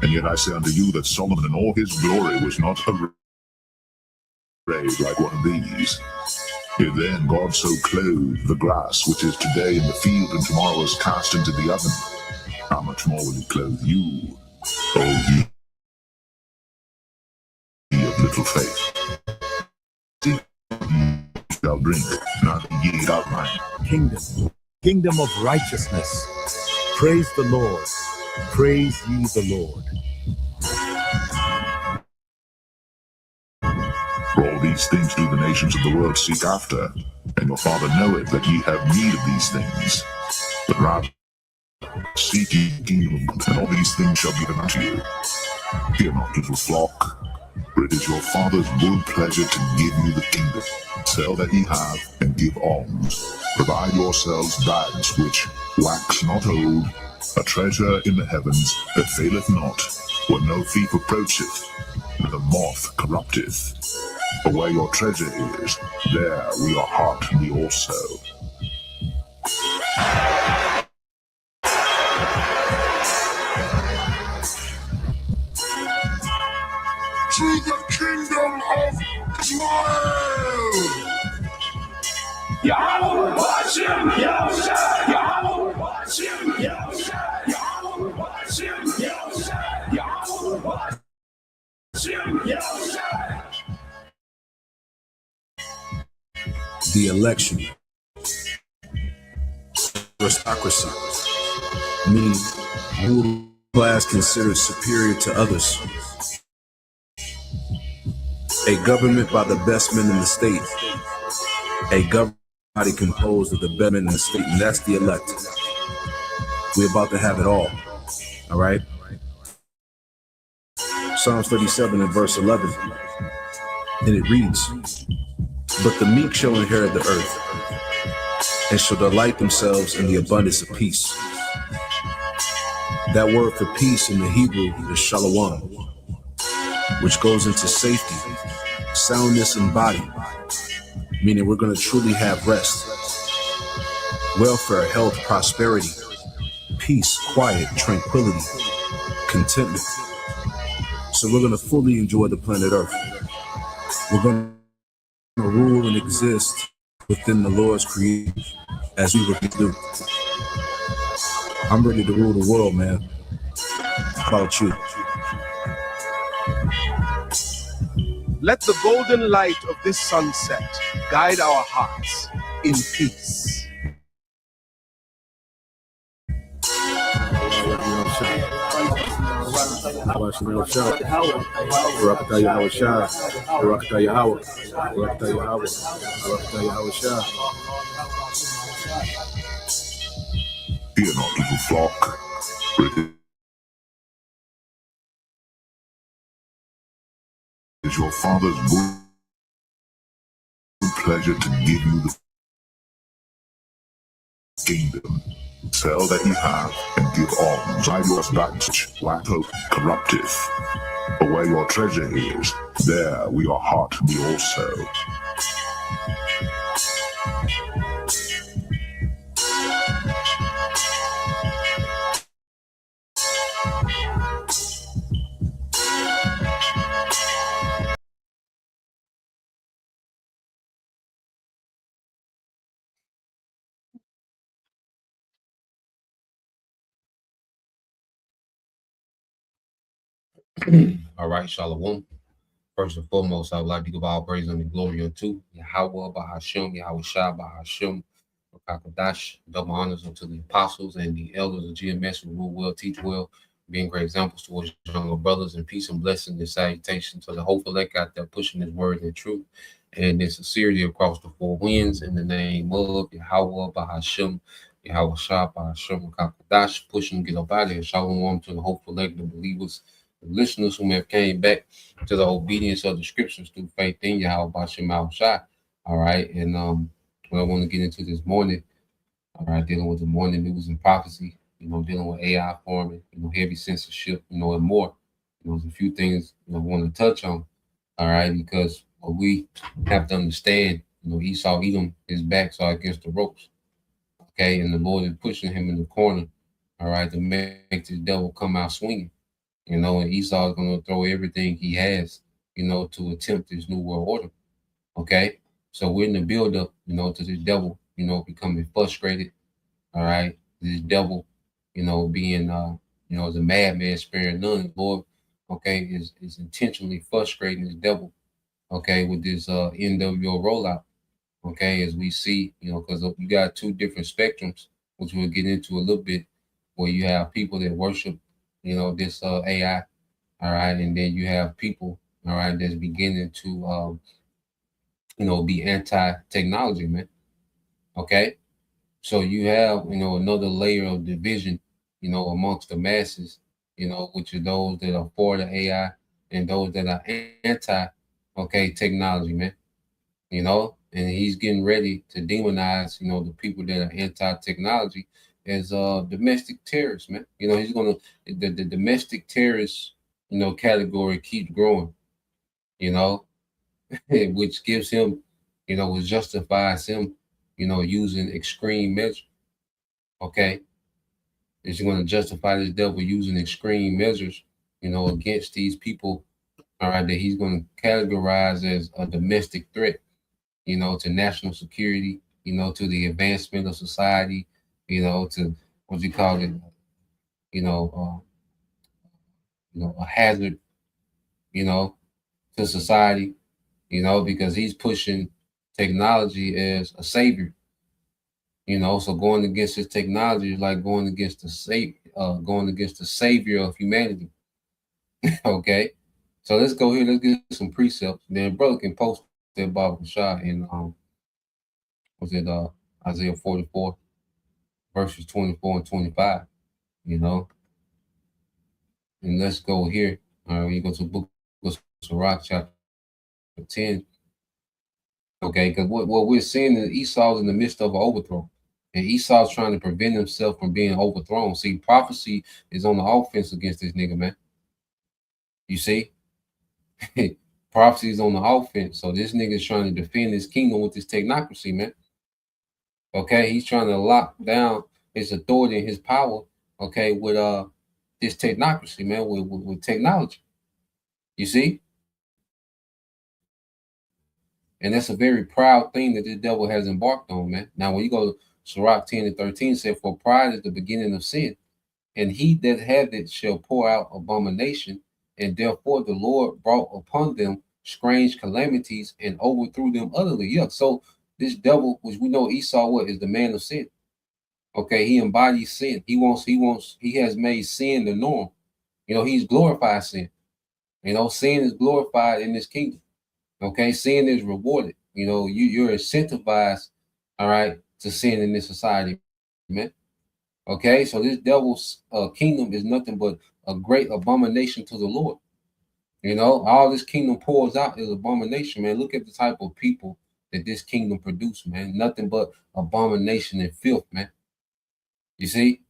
And yet I say unto you that Solomon in all his glory was not arrayed like one of these. If then God so clothed the grass which is today in the field and tomorrow is cast into the oven, how much more will he clothe you, O ye of little faith? Ye shall drink, not ye shall wine. Kingdom of righteousness. Praise the Lord. Praise ye the Lord. For all these things do the nations of the world seek after, and your Father knoweth that ye have need of these things. But rather seek ye the kingdom of God, and all these things shall be given unto you. Fear not, little flock, for it is your Father's good pleasure to give you the kingdom. Sell that ye have, and give alms. Provide yourselves bags which wax not old, a treasure in the heavens that faileth not, where no thief approacheth, and the moth corrupteth. For where your treasure is, there will your heart be also. To the kingdom of Israel! Yahweh Hashem, Yahushua, Yahweh Hashem, Yahushua, Yahweh Hashem, Yahushua, Yahweh Hashem, Yahushua. The election. Aristocracy, meaning ruling class considered superior to others. A government by the best men in the state. A government body composed of the best men in the state, and that's the elect. We're about to have it all right? Psalms 37 and verse 11, and it reads, "But the meek shall inherit the earth, and shall delight themselves in the abundance of peace." That word for peace in the Hebrew is shalom, which goes into safety, soundness in body, meaning we're going to truly have rest, welfare, health, prosperity, peace, quiet, tranquility, contentment. So we're going to fully enjoy the planet Earth. We're going to rule and exist within the Lord's creation as we would do. I'm ready to rule the world, man. How about you? Let the golden light of this sunset guide our hearts in peace. Fear not, little flock, for it is your Father's good pleasure to give you the kingdom. Sell that ye have, and give alms. Hide your bags which lack hope corrupteth. For where your treasure is, there will your heart be also. All right, Shalom. First and foremost, I would like to give all praise and glory unto Yahweh, Bahashem, Yahweh Shah, Bahashem, Rakakadash, double honors unto the apostles and the elders of GMS who rule well, teach well, being great examples towards younger brothers, and peace and blessing and salutation to the hopeful elect out there pushing his word and truth and in sincerity across the four winds in the name of Yahweh, Bahashem, Yahweh Shah, Bahashem, Rakakadash, pushing get up out of here. Shalom to the hopeful elect, the believers, the listeners who may have came back to the obedience of the scriptures through faith in Yahweh Bashem Shai. All right. And what I want to get into this morning. All right, dealing with the morning news and prophecy, dealing with AI farming, heavy censorship, and more. There's a few things I want to touch on. All right, because what we have to understand, Esau Edom his backs are against the ropes. Okay, and the Lord is pushing him in the corner. All right, to make this devil come out swinging. And Esau is going to throw everything he has, to attempt this new world order. Okay, so we're in the build up, to this devil, becoming frustrated. All right, this devil, being, as a madman sparing none. Lord, okay, is intentionally frustrating this devil. Okay, with this NWO rollout. Okay, as we see, because you got two different spectrums, which we'll get into a little bit, where you have people that worship, this AI, all right, and then you have people, all right, that's beginning to, be anti-technology, man. Okay, so you have, another layer of division, amongst the masses, which are those that are for the AI and those that are anti, okay, technology, man. And he's getting ready to demonize, the people that are anti-technology as domestic terrorists, man. He's gonna the domestic terrorist, category keeps growing, you know, which gives him, which justifies him, using extreme measures. Okay. Is going to justify this devil using extreme measures, against these people, all right, that he's going to categorize as a domestic threat, to national security, to the advancement of society, to what you call it, you know, uh, a hazard, to society, because he's pushing technology as a savior. So going against his technology is like going against going against the savior of humanity. Okay, so let's go here. Let's get some precepts. Then brother can post that Bible shot in was it Isaiah 44 verses 24 and 25. You know, and let's go here. All right, we go to the book of Sirach chapter 10. Okay, because what we're seeing is Esau's in the midst of an overthrow. And Esau's trying to prevent himself from being overthrown. See, prophecy is on the offense against this nigga, man. You see? Prophecy is on the offense. So this nigga is trying to defend his kingdom with this technocracy, man. Okay, he's trying to lock down his authority and his power, okay, with this technocracy, man, with technology. You see? And that's a very proud thing that this devil has embarked on, man. Now, when you go to Sirach 10 and 13, said, for pride is the beginning of sin, and he that hath it shall pour out abomination, and therefore the Lord brought upon them strange calamities and overthrew them utterly. Yeah, so this devil, which we know Esau what is the man of sin. Okay, he embodies sin. He has made sin the norm. He's glorified sin. Sin is glorified in this kingdom. Okay, sin is rewarded. You're incentivized, all right, to sin in this society, man. Okay, so this devil's kingdom is nothing but a great abomination to the Lord. All this kingdom pours out is abomination, man. Look at the type of people that this kingdom produces, man. Nothing but abomination and filth, man. You see?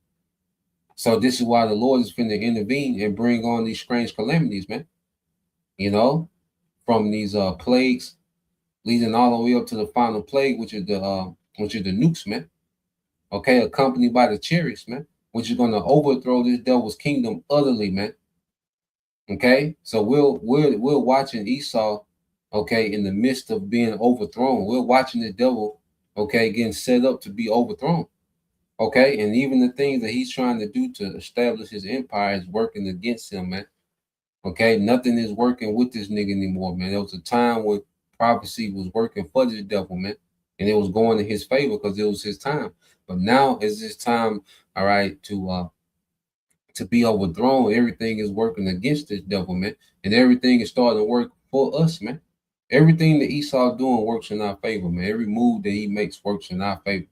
So this is why the Lord is going to intervene and bring on these strange calamities, man. From these plagues leading all the way up to the final plague, which is the nukes, man. Okay, accompanied by the chariots, man, which is going to overthrow this devil's kingdom utterly, man. Okay, so we're watching Esau, okay, in the midst of being overthrown. We're watching the devil, okay, getting set up to be overthrown. Okay, and even the things that he's trying to do to establish his empire is working against him, man. Okay, nothing is working with this nigga anymore, man. There was a time when prophecy was working for this devil, man, and it was going in his favor because it was his time. But now is his time, all right, to be overthrown. Everything is working against this devil, man, and everything is starting to work for us, man. Everything that Esau doing works in our favor, man. Every move that he makes works in our favor.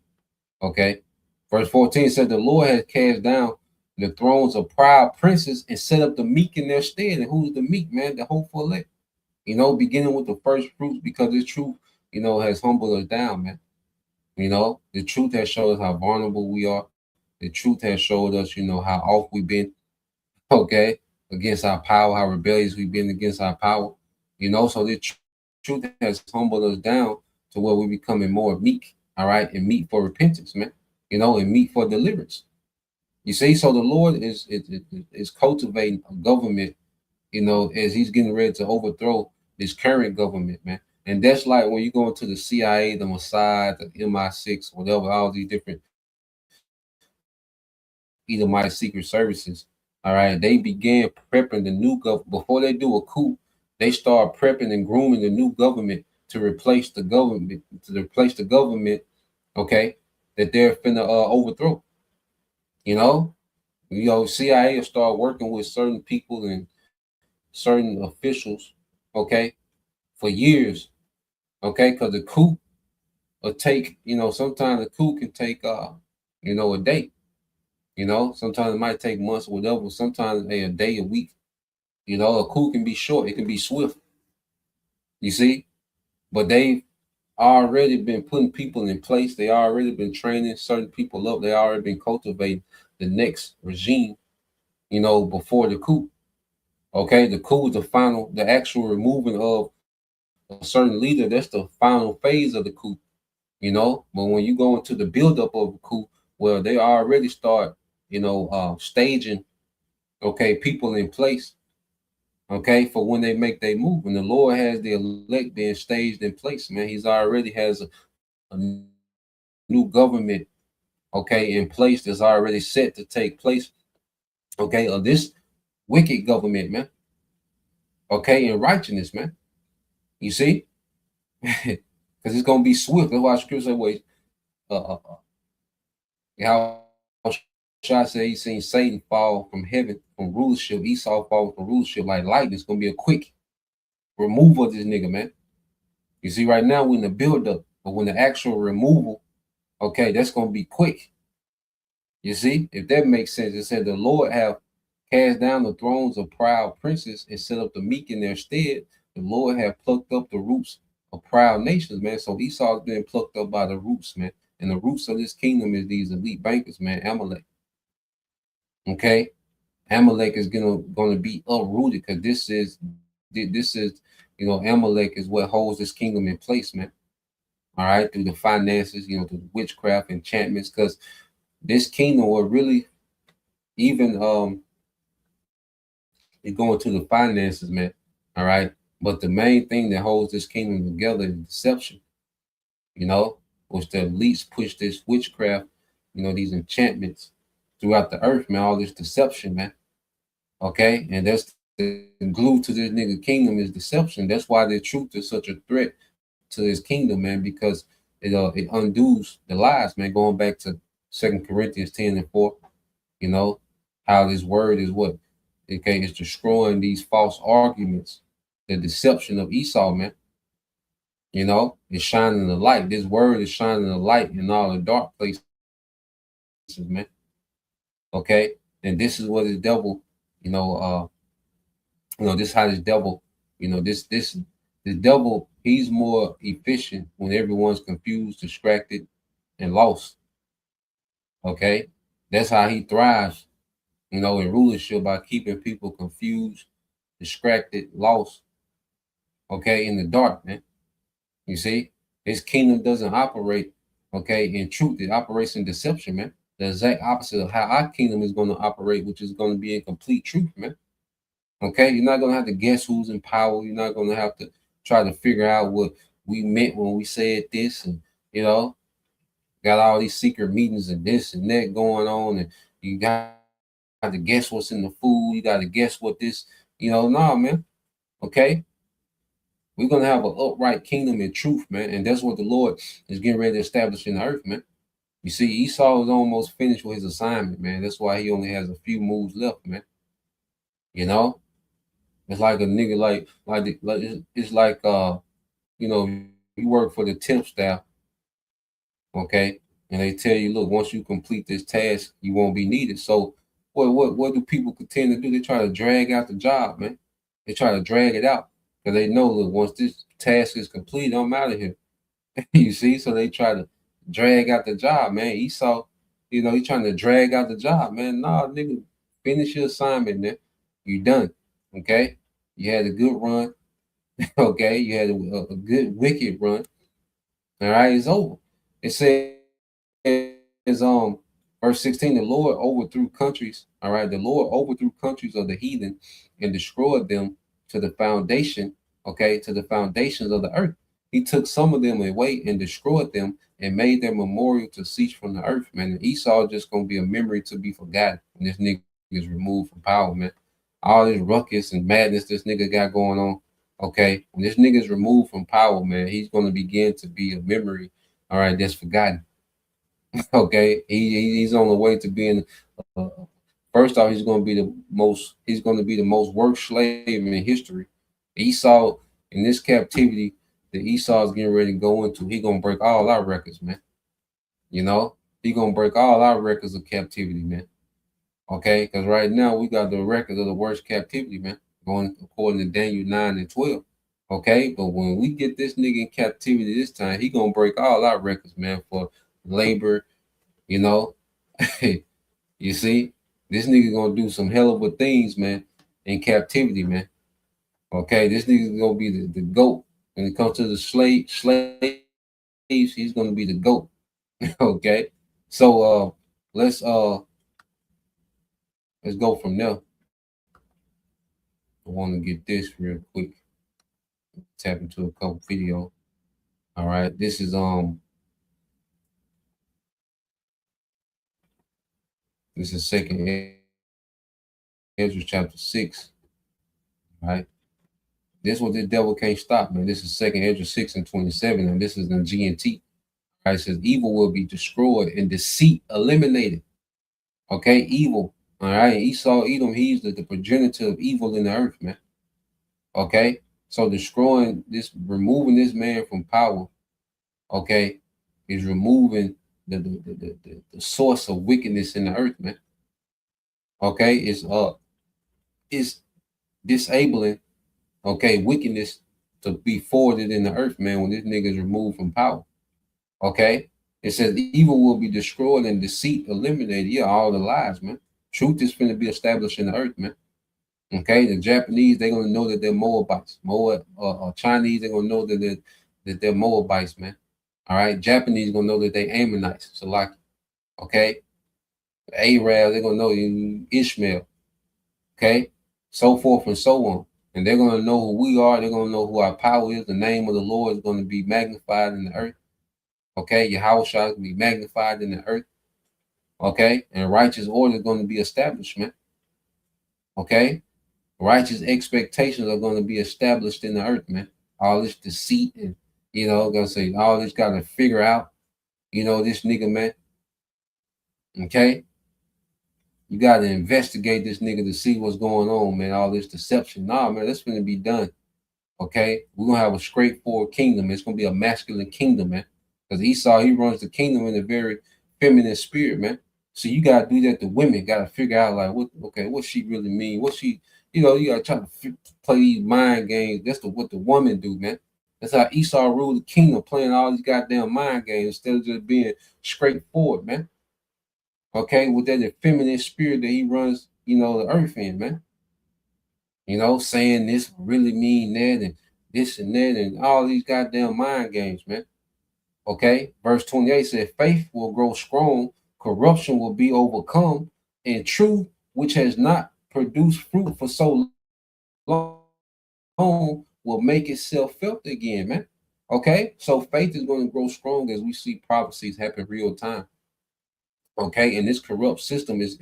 Okay. Verse 14 said, the Lord has cast down the thrones of proud princes and set up the meek in their stead. And who's the meek, man? The hopeful elect. Beginning with the first fruits, because this truth, has humbled us down, man. The truth has showed us how vulnerable we are. The truth has showed us, how off we've been, okay, against our power, how rebellious we've been against our power. So the truth has humbled us down to where we're becoming more meek, all right, and meek for repentance, man, and meek for deliverance. You see, so the Lord is cultivating a government, as He's getting ready to overthrow this current government, man. And that's like when you go into the CIA, the Mossad, the MI6, whatever, all these different Edomite secret services. All right, they began prepping the new government before they do a coup. They start prepping and grooming the new government to replace the government, okay, that they're finna overthrow. CIA will start working with certain people and certain officials, okay, for years, okay, because the coup will take, sometimes the coup can take, a day. Sometimes it might take months or whatever. Sometimes a day, a week. A coup can be short. It can be swift. You see, but they've already been putting people in place. They already been training certain people up. They already been cultivating the next regime. Before the coup. Okay, the coup is the actual removing of a certain leader. That's the final phase of the coup. But when you go into the buildup of a coup, well, they already start, staging, okay, people in place, okay, for when they make their move. And the Lord has the elect being staged in place, man. He's already has a new government, okay, in place that's already set to take place, okay, of this wicked government, man, okay, in righteousness, man. You see? Because it's going to be swift. That's why Scripture says, wait, how Shah said he seen Satan fall from heaven from rulership. Esau fall from rulership like lightning. It's gonna be a quick removal of this nigga, man. You see, right now we're in the build-up, but when the actual removal, okay, that's gonna be quick. You see, if that makes sense, it said the Lord have cast down the thrones of proud princes and set up the meek in their stead. The Lord have plucked up the roots of proud nations, man. So Esau's been plucked up by the roots, man. And the roots of this kingdom is these elite bankers, man. Amalek. Okay, Amalek is gonna be uprooted because this is Amalek is what holds this kingdom in place, man. All right, through the finances, through the witchcraft, enchantments, because this kingdom will really even is going to the finances, man. All right, but the main thing that holds this kingdom together is deception. Which the elites push this witchcraft, these enchantments throughout the earth, man. All this deception, man. Okay, and that's the glue to this nigga kingdom is deception. That's why the truth is such a threat to his kingdom, man, because it undoes the lies, man. Going back to 2 Corinthians 10:4, how this word is what okay is destroying these false arguments, the deception of Esau, man. It's shining the light. This word is shining the light in all the dark places, man. Okay, and this is what the devil, this is how this devil, the devil, he's more efficient when everyone's confused, distracted, and lost. Okay, that's how he thrives, in rulership by keeping people confused, distracted, lost. Okay, in the dark, man. You see, his kingdom doesn't operate, okay, in truth. It operates in deception, man. The exact opposite of how our kingdom is going to operate, which is going to be in complete truth, man. Okay, you're not gonna have to guess who's in power. You're not gonna have to try to figure out what we meant when we said this, and got all these secret meetings and this and that going on, and you got to guess what's in the food. You got to guess what this, nah, man. Okay, we're gonna have an upright kingdom in truth, man, and that's what the Lord is getting ready to establish in the earth, man. You see, Esau is almost finished with his assignment, man. That's why he only has a few moves left, man. It's like a nigga it's like you work for the temp staff, okay, and they tell you, look, once you complete this task, you won't be needed. So what do people continue to do? They try to drag out the job, man. They try to drag it out because they know, look, once this task is complete, I'm out of here. You see, so they try to drag out the job, man. Esau, he trying to drag out the job, man. Nah, nigga, finish your assignment, man. You done. Okay? You had a good run. Okay? You had a good wicked run. All right, it's over. It says, verse 16, the Lord overthrew countries. All right, the Lord overthrew countries of the heathen and destroyed them to the foundation, okay, to the foundations of the earth. He took some of them away and destroyed them and made their memorial to cease from the earth, man. And Esau just gonna be a memory to be forgotten when this nigga is removed from power, man. All this ruckus and madness this nigga got going on. Okay, when this nigga is removed from power, man, he's gonna begin to be a memory, all right, that's forgotten. Okay, he's on the way to being. Uh, First off, He's going to be the most worked slave in history. Esau in this captivity that Esau is getting ready to go into, he gonna break all our records, man. He gonna break all our records of captivity, man. Okay, because right now we got the record of the worst captivity, man, going according to Daniel 9 and 12. Okay, but when we get this nigga in captivity this time, he gonna break all our records, man, for labor. You know, you see, this nigga gonna do some hell of a things, man, in captivity, man. Okay, this nigga gonna be the goat when it comes to the slaves. He's gonna be the goat. Okay, so let's uh let's go from there. I want to get this real quick. Tap into a couple video. All right, this is Second Ezra chapter 6. All right, this what the devil can't stop, man. This is Second Ezra 6:27, and this is in GNT. All right, it says evil will be destroyed and deceit eliminated. Okay, evil. All right, Esau, Edom, he's the progenitor of evil in the earth, man. Okay, so removing this man from power, okay, is removing the source of wickedness in the earth, man. Okay, it's disabling, okay, wickedness to be forwarded in the earth, man, when this nigga is removed from power. Okay, it says evil will be destroyed and deceit eliminated. Yeah, all the lies, man. Truth is going to be established in the earth, man. Okay, the Japanese, they're gonna know that they're Moabites. Chinese, they're gonna know that they're Moabites, man. All right, Japanese gonna know that they Ammonites. So like, okay, the Arab, they're gonna know you Ishmael. Okay, so forth and so on, and they're gonna know who we are. They're gonna know who our power is. The name of the Lord is gonna be magnified in the earth. Okay, Yahweh shall be magnified in the earth. Okay, and righteous order is gonna be established, man. Okay, righteous expectations are going to be established in the earth, man. All this deceit and gonna say all this got to figure out, this nigga, man. Okay, you got to investigate this nigga to see what's going on, man. All this deception, nah, man, that's going to be done. Okay, we're gonna have a straightforward kingdom. It's gonna be a masculine kingdom, man. Because Esau, he runs the kingdom in a very feminine spirit, man. So you gotta do that to women. Gotta figure out like what she really mean. What she, you gotta try to play these mind games. That's what the woman do, man. That's how Esau ruled the kingdom, playing all these goddamn mind games instead of just being straightforward, man. Okay, with that feminine spirit that he runs, the earth in, man. Saying this really mean that and this and that and all these goddamn mind games, man. Okay, verse 28 said, faith will grow strong, corruption will be overcome, and truth, which has not produced fruit for so long, will make itself felt again, man. Okay, so faith is going to grow strong as we see prophecies happen real time. Okay, and this corrupt system is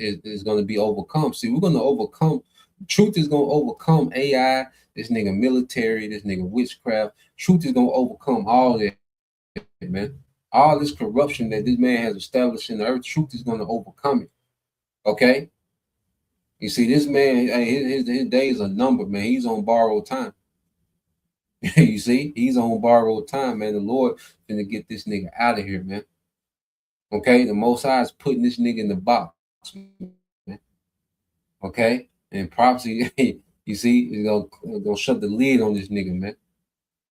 going to be overcome. See, we're going to overcome. Truth is going to overcome AI, this nigga military, this nigga witchcraft. Truth is going to overcome all that, man. All this corruption that this man has established in the earth, truth is going to overcome it. Okay? You see, this man, his days are numbered, man. He's on borrowed time. You see, he's on borrowed time, man. The Lord finna get this nigga out of here, man. Okay? The Most High is putting this nigga in the box, man. Okay? And prophecy, you see, is gonna shut the lid on this nigga, man.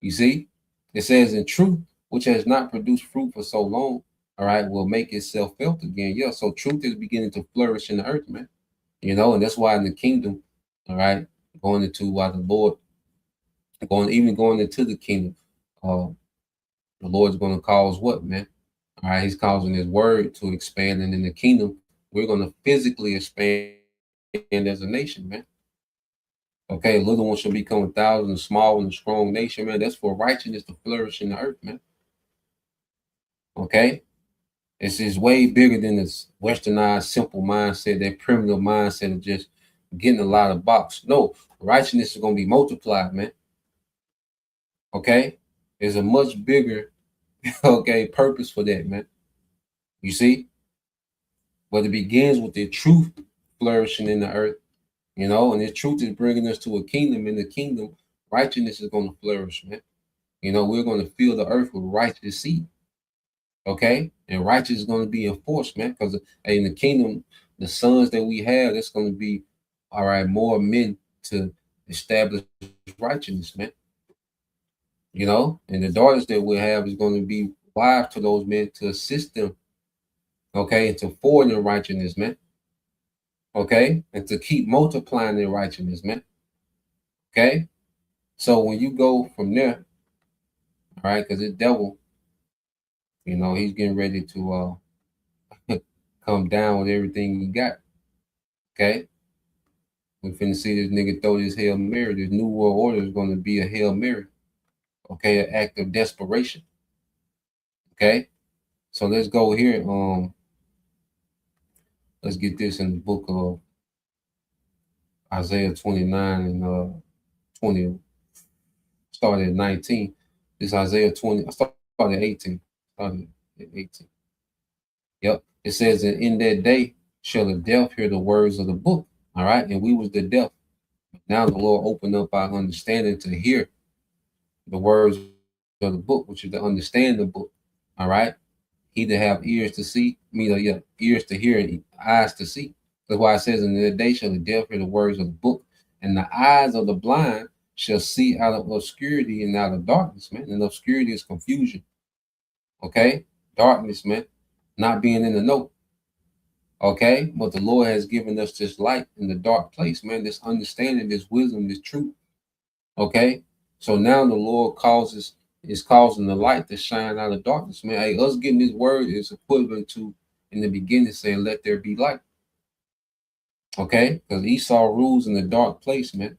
You see? It says in truth, which has not produced fruit for so long, all right, will make itself felt again. Yeah, so truth is beginning to flourish in the earth, man. And that's why in the kingdom, all right, going into why the Lord, going into the kingdom, uh, the Lord's going to cause what, man? All right, He's causing His word to expand, and in the kingdom, we're going to physically expand as a nation, man. Okay, a little one shall become 1,000, a small and strong nation, man. That's for righteousness to flourish in the earth, man. Okay, it's way bigger than this westernized, simple mindset, that primitive mindset of just getting a lot of box. No, righteousness is going to be multiplied, man. Okay, there's a much bigger, okay, purpose for that, man. You see, but it begins with the truth flourishing in the earth, and the truth is bringing us to a kingdom. In the kingdom, righteousness is going to flourish, man. We're going to fill the earth with righteous seed. Okay, and righteous is going to be enforced, man, because in the kingdom, the sons that we have, that's going to be, all right, more men to establish righteousness, man. And the daughters that we have is going to be wives to those men to assist them, okay, and to forward in righteousness, man. Okay, and to keep multiplying their righteousness, man. Okay, so when you go from there, all right, because the devil, he's getting ready to come down with everything he got. Okay, we finna see this nigga throw this Hail Mary. This new world order is going to be a Hail Mary. Okay, an act of desperation. Okay, so let's go here. Let's get this in the book of Isaiah 29 and 20. Started at 19. This Isaiah 20. I started at 18. Started at 18. Yep. It says, and in that day shall the deaf hear the words of the book. All right. And we was the deaf. Now the Lord opened up our understanding to hear the words of the book, which is to understand the book. All right. He that have ears to see, ears to hear and eyes to see. That's why it says, in that day shall the deaf hear the words of the book, and the eyes of the blind shall see out of obscurity and out of darkness, man. And obscurity is confusion. Okay? Darkness, man. Not being in the know. Okay? But the Lord has given us this light in the dark place, man. This understanding, this wisdom, this truth. Okay? So now the Lord is causing the light to shine out of darkness, man. Hey, us getting this word is equivalent to in the beginning saying, let there be light. Okay? Because Esau rules in the dark place, man.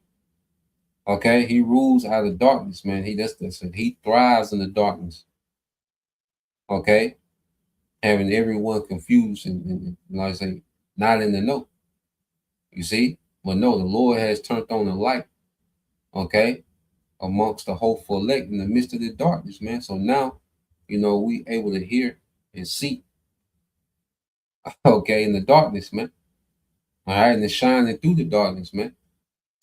Okay, he rules out of darkness, man. He thrives in the darkness. Okay, having everyone confused and like I say, not in the know. You see, but no, the Lord has turned on the light. Okay, amongst the hopeful elect in the midst of the darkness, man. So now, we able to hear and see. Okay, in the darkness, man. All right, and it's shining through the darkness, man.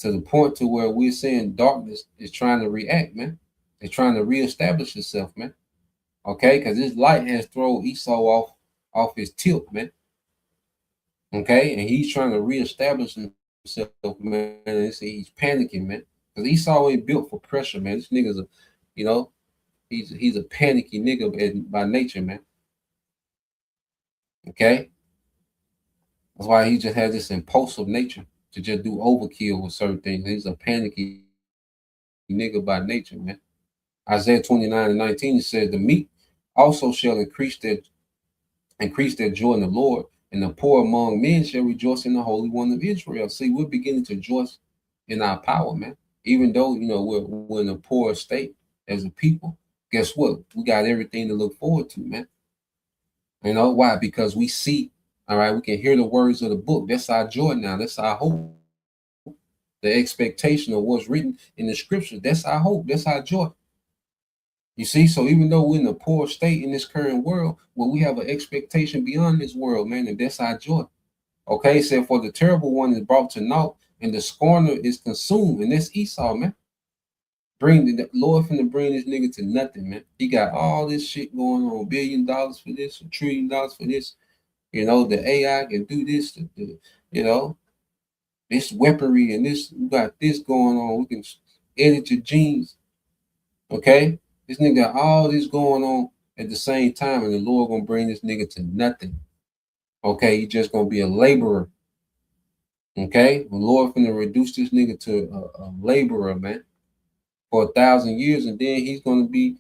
To the point to where we're saying darkness is trying to react, man. It's trying to reestablish itself, man. Okay, because this light has thrown Esau off his tilt, man. Okay, and he's trying to reestablish himself, man. And he's panicking, man. Because Esau ain't built for pressure, man. This nigga's he's a panicky nigga by nature, man. Okay, that's why he just has this impulsive nature to just do overkill with certain things. He's a panicky nigga by nature, man. Isaiah 29 and 19 says, the meek also shall increase their joy in the Lord, and the poor among men shall rejoice in the Holy One of Israel. See, we're beginning to rejoice in our power, man. Even though, we're in a poor state as a people, guess what? We got everything to look forward to, man. Why? Because we see, all right, we can hear the words of the book. That's our joy now. That's our hope. The expectation of what's written in the scriptures. That's our hope. That's our joy. You see, so even though we're in a poor state in this current world, well, we have an expectation beyond this world, man, and that's our joy. Okay, so for the terrible one is brought to naught, and the scorner is consumed, and that's Esau, man. The Lord finna bring this nigga to nothing, man. He got all this shit going on, $1 billion for this, $1 trillion for this. The AI can do this, this weaponry and this, we got this going on. We can edit your genes. Okay, this nigga got all this going on, at the same time, and the Lord gonna bring this nigga to nothing. Okay, he just gonna be a laborer. Okay, the Lord finna reduce this nigga to a laborer, man, for 1,000 years, and then he's gonna be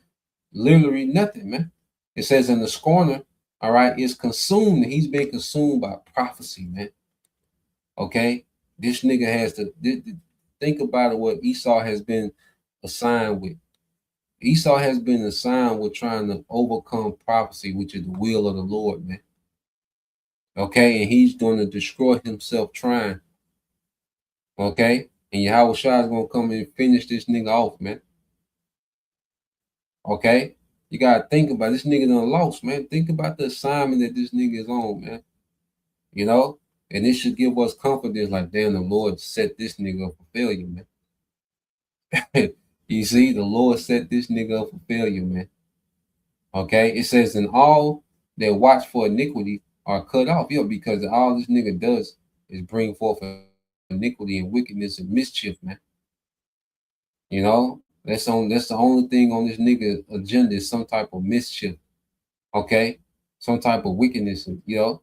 literally nothing, man. It says in the scorner, all right, is consumed. He's been consumed by prophecy, man. Okay, this nigga has to think about it. What Esau has been assigned with. Esau has been assigned with trying to overcome prophecy, which is the will of the Lord, man. Okay, and he's going to destroy himself trying. Okay, and Yahweh Shah is going to come and finish this nigga off, man. Okay, you got to think about this nigga done lost, man. Think about the assignment that this nigga is on, man. You know, and it should give us confidence, like, damn, the Lord set this nigga up for failure, man. You see, the Lord set this nigga up for failure, man. Okay, it says, and all that watch for iniquity are cut off. Yeah, because all this nigga does is bring forth iniquity and wickedness and mischief, man. You know, that's the only thing on this nigga agenda is some type of mischief. Okay, some type of wickedness, you know.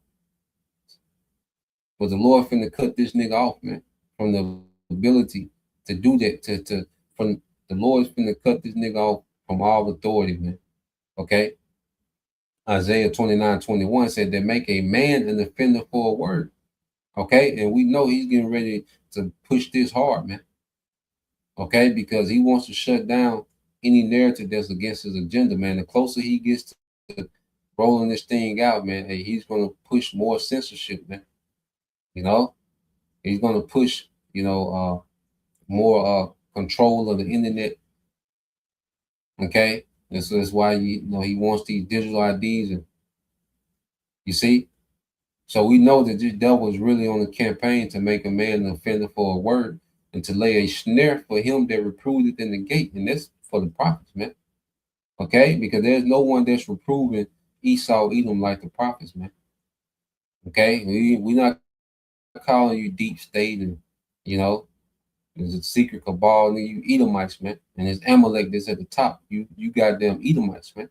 But the Lord finna cut this nigga off, man, from the ability to do that. From the Lord's finna cut this nigga off from all authority, man. Okay. Isaiah 29:21 said they make a man an offender for a word. Okay, and we know he's getting ready to push this hard, man. Okay, because he wants to shut down any narrative that's against his agenda, man. The closer he gets to rolling this thing out, man, hey, he's gonna push more censorship, man. You know, he's gonna push, you know, more control of the internet. Okay, and so that's why you know he wants these digital IDs, and you see. So we know that this devil is really on a campaign to make a man an offender for a word and to lay a snare for him that reproved in the gate. And that's for the prophets, man. Okay? Because there's no one that's reproving Esau, Edom like the prophets, man. Okay? We're not calling you deep state and, you know, there's a secret cabal and you Edomites, man. And there's Amalek that's at the top. You goddamn Edomites, man.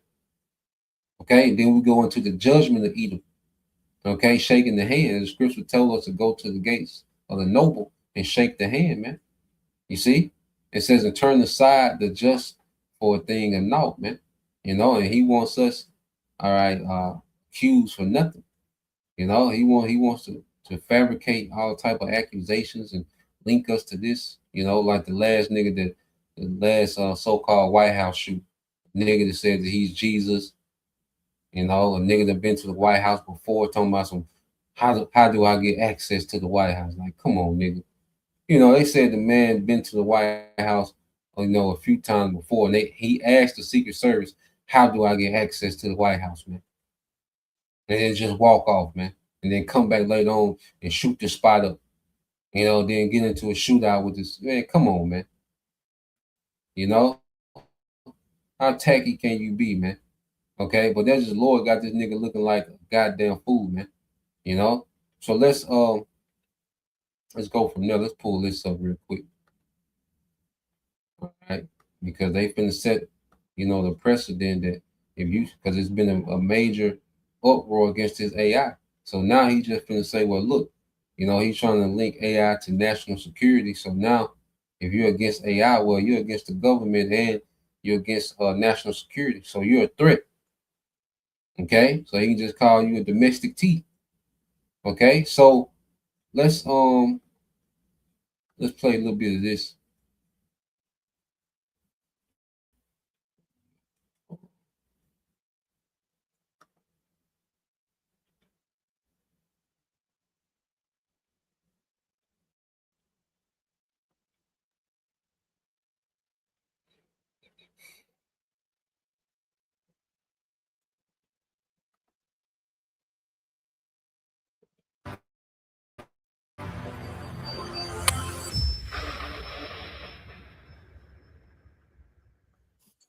Okay? And then we go into the judgment of Edom. Okay, shaking the hand. The scripture tells us to go to the gates of the noble and shake the hand, man. You see? It says to turn aside the just for a thing of naught, man. You know, and he wants us, all right, accused for nothing. You know, he wants to fabricate all type of accusations and link us to this, you know, like the last nigga the last so-called White House shoot. Nigga that said that he's Jesus. You know, a nigga that been to the White House before talking about some how do I get access to the White House? Like, come on, nigga. You know, they said the man been to the White House, you know, a few times before, and he asked the Secret Service, how do I get access to the White House, man? And then just walk off, man. And then come back later on and shoot the spot up. You know, then get into a shootout with this. Man, come on, man. You know? How tacky can you be, man? Okay, but that's just Lord got this nigga looking like a goddamn fool, man. You know? So let's go from there. Let's pull this up real quick. All right. Because they finna set, you know, the precedent that if you because it's been a major uproar against his AI. So now he's just finna say, well, look, you know, he's trying to link AI to national security. So now if you're against AI, well, you're against the government and you're against national security. So you're a threat. Okay, so he can just call you a domestic T. Okay, so let's play a little bit of this.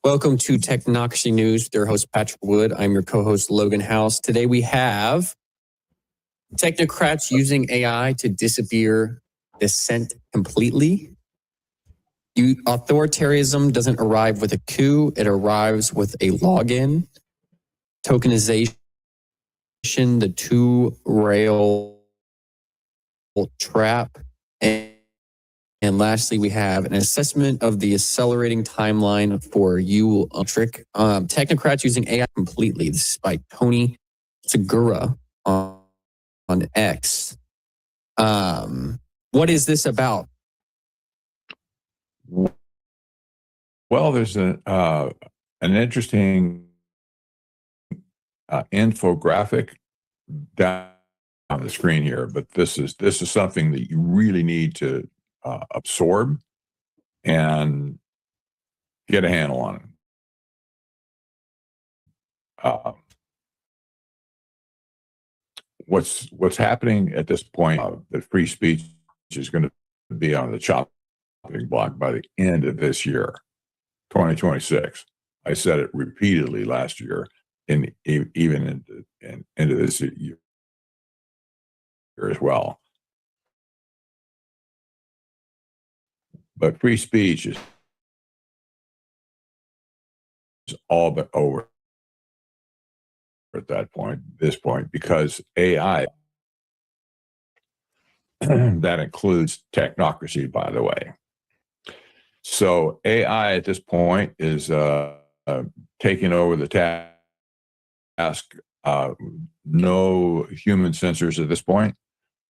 Welcome to Technocracy News with your host, Patrick Wood. I'm your co-host, Logan House. Today we have technocrats using AI to disappear dissent completely. Authoritarianism doesn't arrive with a coup. It arrives with a login. tokenization, the two-rail trap, and lastly, we have an assessment of the accelerating timeline for you trick. Technocrats using AI completely. This is by Tony Segura on X. What is this about? Well, there's an interesting infographic down on the screen here, but this is something that you really need to absorb and get a handle on it. What's happening at this point? That free speech is going to be on the chopping block by the end of this year, 2026. I said it repeatedly last year, and even into this year as well. But free speech is all but over at this point, because AI, that includes technocracy, by the way. So AI at this point is taking over the task. No human censors at this point.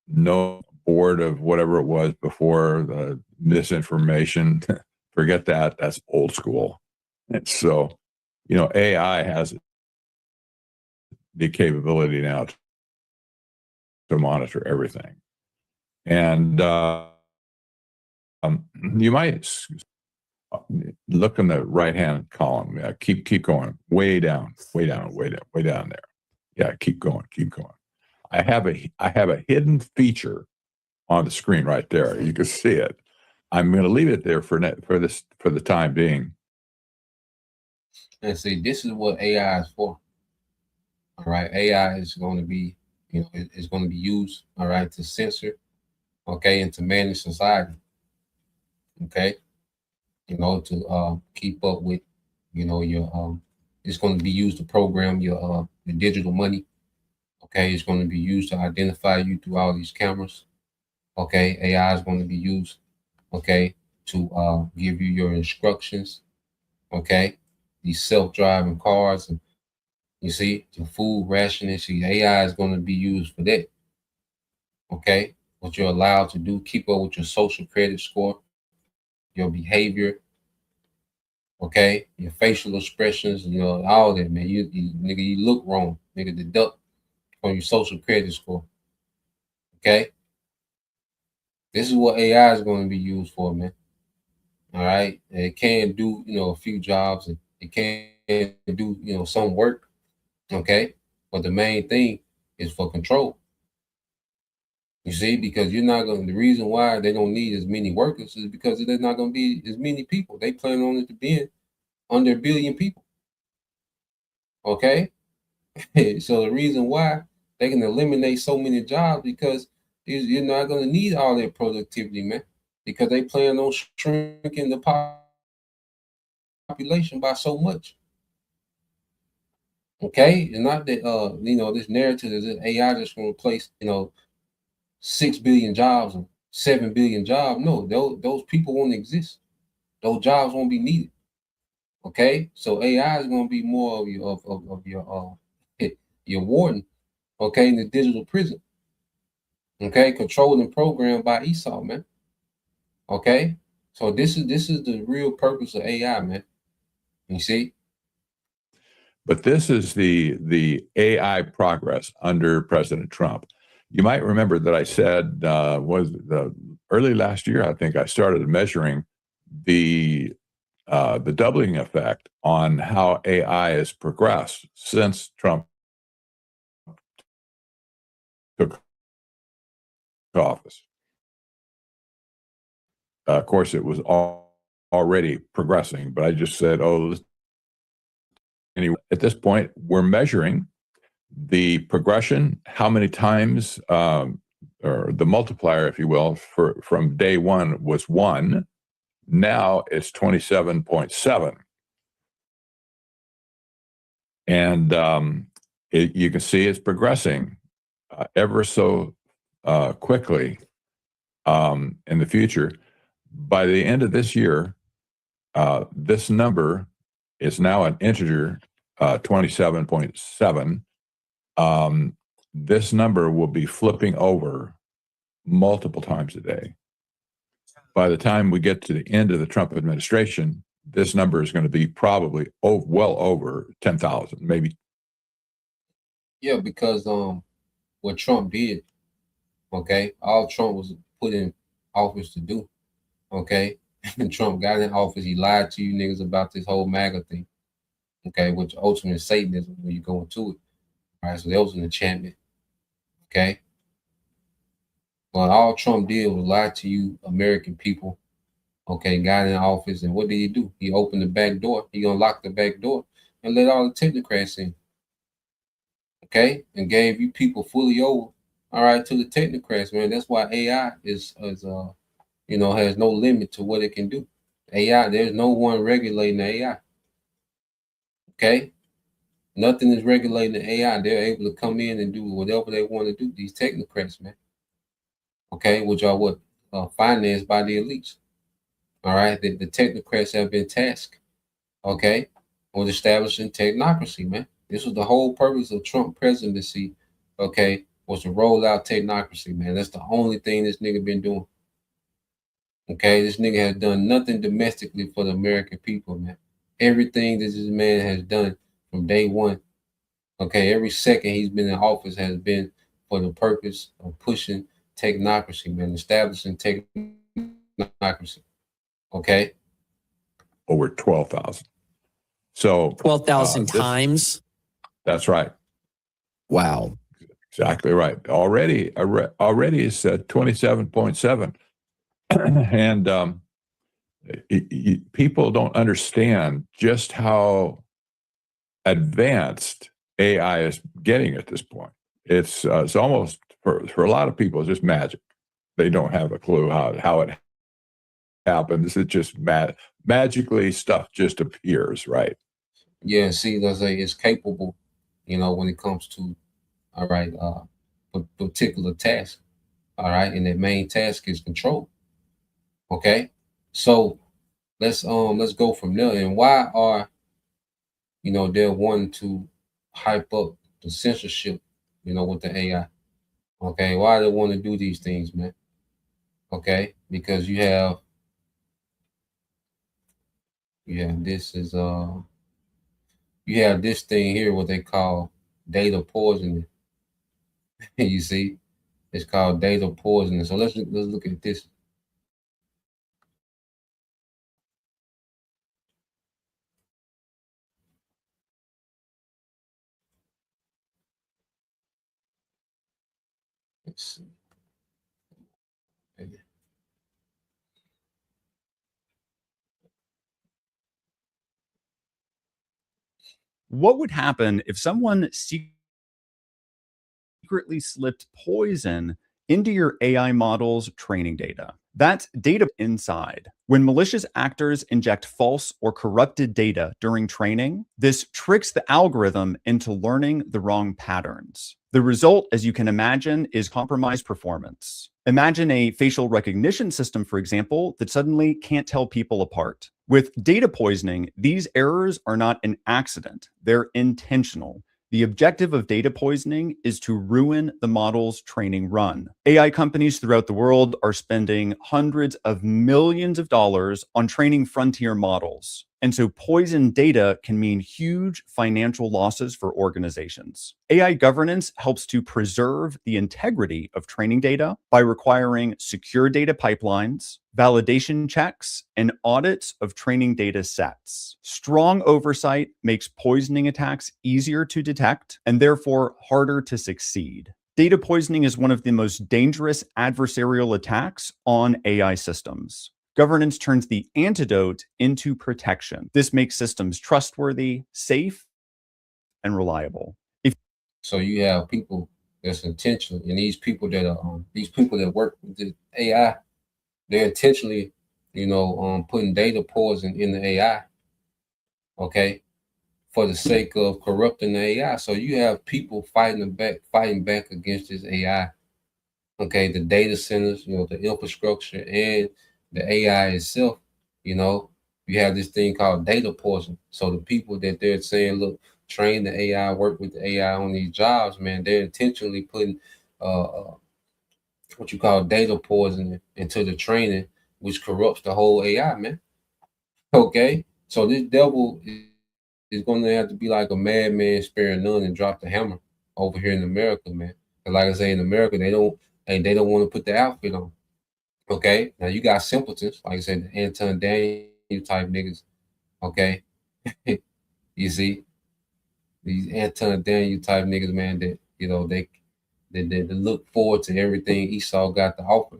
No board of whatever it was before, the misinformation. Forget that. That's old school. And so, AI has the capability now to monitor everything. And you might look in the right-hand column. Keep going. Way down there. Yeah, keep going. I have a hidden feature on the screen right there. You can see it. I'm going to leave it there for the time being. And see, this is what AI is for. All right, AI is going to be, it's going to be used, all right, to censor, okay, and to manage society, okay, to keep up with, your it's going to be used to program your digital money, okay. It's going to be used to identify you through all these cameras, okay. AI is going to be used, okay, to give you your instructions, okay. These self-driving cars, and you see, the food rationing. See, AI is going to be used for that. Okay, what you're allowed to do, keep up with your social credit score, your behavior. Okay, your facial expressions, all that, man. You nigga, you look wrong, nigga. Deduct from your social credit score. Okay, this is what AI is going to be used for, man. All right, and it can do, a few jobs, and it can do, some work. Okay, but the main thing is for control. You see, because you're not going to, the reason why they don't need as many workers is because there's not going to be as many people. They plan on it to be under 1 billion people. Okay. So the reason why they can eliminate so many jobs, because you're not going to need all that productivity, man, because they plan on shrinking the population by so much. Okay. And not that, this narrative is that AI just going to replace, 6 billion jobs or 7 billion jobs. No, those people won't exist. Those jobs won't be needed. Okay, so AI is going to be more of your your warden. Okay, in the digital prison. Okay, controlled and programmed by Esau, man. Okay, so this is the real purpose of AI, man. You see. But this is the AI progress under President Trump. You might remember that I said was early last year. I think I started measuring the doubling effect on how AI has progressed since Trump took office. Of course, it was already progressing, but I just said, anyway, at this point, we're measuring the progression, how many times, or the multiplier, if you will, from day one was 1. Now it's 27.7. And you can see it's progressing ever so quickly in the future. By the end of this year, this number is now an integer, 27.7. This number will be flipping over multiple times a day. By the time we get to the end of the Trump administration, this number is going to be probably well over 10,000, maybe. Yeah, because what Trump did, okay, all Trump was put in office to do, okay. And Trump got in office, he lied to you niggas about this whole MAGA thing, okay, which ultimately is Satanism when you go into it. All right, so that was an enchantment, okay. But all Trump did was lie to you American people, okay, got in office, and what did he do? He opened the back door, he unlocked the back door and let all the technocrats in, okay, and gave you people fully over, all right, to the technocrats, man. That's why AI is you know, has no limit to what it can do. AI, there's no one regulating the AI. Okay? Nothing is regulating the AI. They're able to come in and do whatever they want to do, these technocrats, man. Okay, which are what? Financed by the elites. All right, the technocrats have been tasked, okay, with establishing technocracy, man. This was the whole purpose of Trump presidency, okay, was to roll out technocracy, man. That's the only thing this nigga been doing. Okay, this nigga has done nothing domestically for the American people, man. Everything that this man has done from day one, okay, every second he's been in office has been for the purpose of pushing technocracy, man, establishing technocracy. Okay. Over 12,000. So 12,000 times. That's right. Wow. Exactly right. Already it's 27.7. And people don't understand just how advanced AI is getting at this point. It's almost for a lot of people, it's just magic. They don't have a clue how it happens. It just magically stuff just appears, right? Yeah, see, let's say it's capable, you know, when it comes to, all right, a particular task, all right, and that main task is control. Okay, so let's go from there. And why are, you know, they're wanting to hype up the censorship, you know, with the AI? Okay, why they want to do these things, man? Okay, because you have this is you have this thing here, what they call data poisoning. You see, it's called data poisoning. So let's look at this. Let's see. What would happen if someone secretly slipped poison into your AI model's training data? That's data inside. When malicious actors inject false or corrupted data during training, this tricks the algorithm into learning the wrong patterns. The result, as you can imagine, is compromised performance. Imagine a facial recognition system, for example, that suddenly can't tell people apart. With data poisoning, these errors are not an accident, they're intentional. The objective of data poisoning is to ruin the model's training run. AI companies throughout the world are spending hundreds of millions of dollars on training frontier models. And so poisoned data can mean huge financial losses for organizations. AI governance helps to preserve the integrity of training data by requiring secure data pipelines, validation checks, and audits of training data sets. Strong oversight makes poisoning attacks easier to detect and therefore harder to succeed. Data poisoning is one of the most dangerous adversarial attacks on AI systems. Governance turns the antidote into protection. This makes systems trustworthy, safe, and reliable. So you have people that's intentional, and these people that work with the AI, they're intentionally, you know, putting data poison in the AI, okay, for the sake of corrupting the AI. So you have people fighting back against this AI. Okay, the data centers, the infrastructure and the AI itself. You have this thing called data poison. So the people that they're saying, look, train the AI, work with the AI on these jobs, man, they're intentionally putting what you call data poison into the training, which corrupts the whole AI, man. Okay, so this devil is going to have to be like a madman sparing none and drop the hammer over here in America, man. And like I say, in America, they don't want to put the outfit on. Okay, now you got simpletons, like I said, the Anton Daniel type niggas. Okay, you see these Anton Daniel type niggas, man. That they look forward to everything Esau got to offer.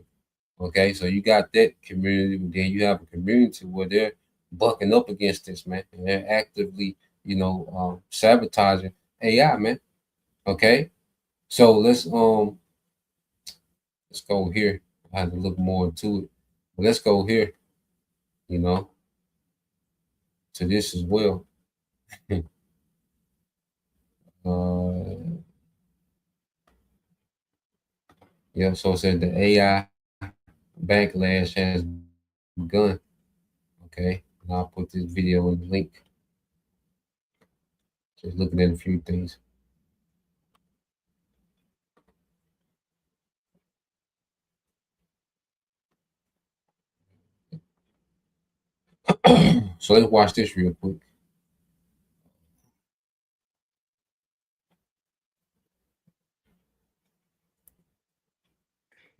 Okay, so you got that community, but then you have a community where they're bucking up against this, man, and they're actively, sabotaging AI, man. Okay, so let's go here. I have to look more into it, but let's go here, you know, to this as well. Yeah, so it said the AI backlash has begun. Okay, and I'll put this video in the link. Just looking at a few things. So let's watch this real quick.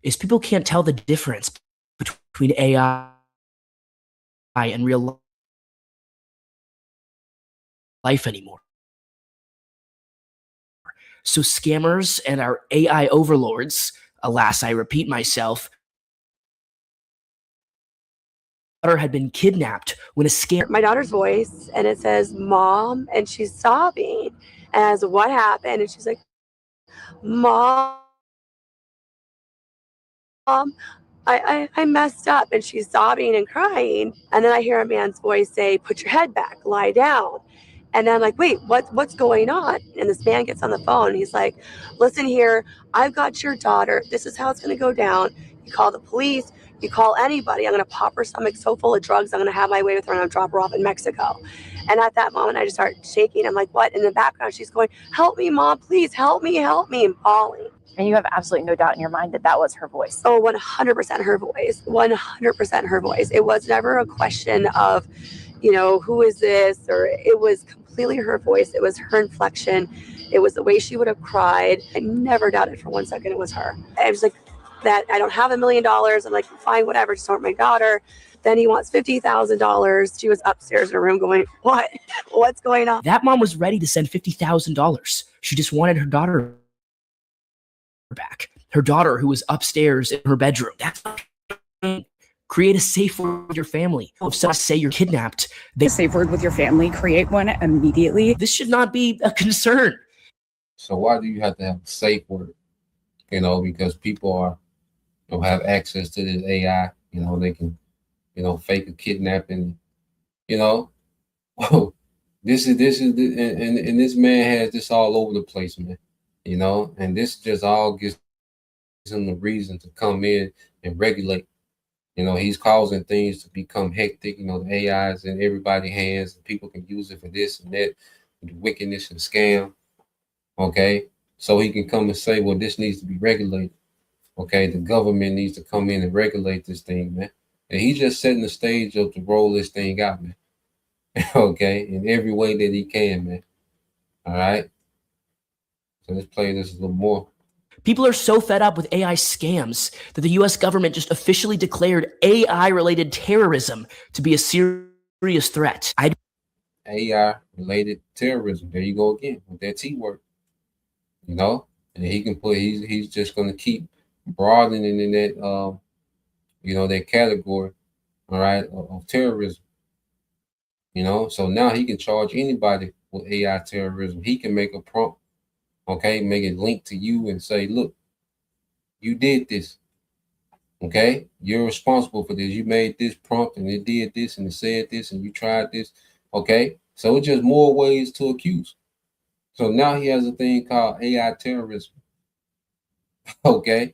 Is people can't tell the difference between AI and real life anymore. So scammers and our AI overlords, alas, I repeat myself, had been kidnapped when a scam. My daughter's voice, and it says "Mom," and she's sobbing. And I said, "What happened?" And she's like, "Mom, I messed up," and she's sobbing and crying. And then I hear a man's voice say, "Put your head back, lie down." And then I'm like, "Wait, what's going on?" And this man gets on the phone. And he's like, "Listen here, I've got your daughter. This is how it's going to go down. You call the police. You call anybody. I'm going to pop her stomach so full of drugs. I'm going to have my way with her and I'll drop her off in Mexico." And at that moment, I just start shaking. I'm like, "What?" In the background, she's going, "Help me, Mom, please help me," and bawling. And you have absolutely no doubt in your mind that that was her voice. Oh, 100% her voice. 100% her voice. It was never a question of, who is this? Or it was completely her voice. It was her inflection. It was the way she would have cried. I never doubted for 1 second it was her. I was like, that I don't have $1 million. I'm like, fine, whatever, just want my daughter. Then he wants $50,000. She was upstairs in her room going, "What? What's going on?" That mom was ready to send $50,000. She just wanted her daughter back. Her daughter who was upstairs in her bedroom. That's create a safe word with your family. If someone say you're kidnapped, A safe word with your family, create one immediately. This should not be a concern. So why do you have to have a safe word? Because people have access to this AI. They can, fake a kidnapping. This is and this man has this all over the place, man. And this just all gives him the reason to come in and regulate. He's causing things to become hectic. The AI is in everybody's hands, and people can use it for this and that, the wickedness and scam. Okay, so he can come and say, well, this needs to be regulated. Okay, the government needs to come in and regulate this thing, man. And he's just setting the stage up to roll this thing out, man. Okay, in every way that he can, man. All right. So let's play this a little more. People are so fed up with AI scams that the US government just officially declared AI-related terrorism to be a serious threat. AI-related terrorism. There you go again with that T word. And he can he's just going to keep broadening in that, that category, all right, of terrorism. So now he can charge anybody with AI terrorism. He can make a prompt, okay, make it link to you and say, look, you did this. Okay, you're responsible for this. You made this prompt and it did this and it said this and you tried this. Okay, So it's just more ways to accuse. So now he has a thing called AI terrorism. Okay.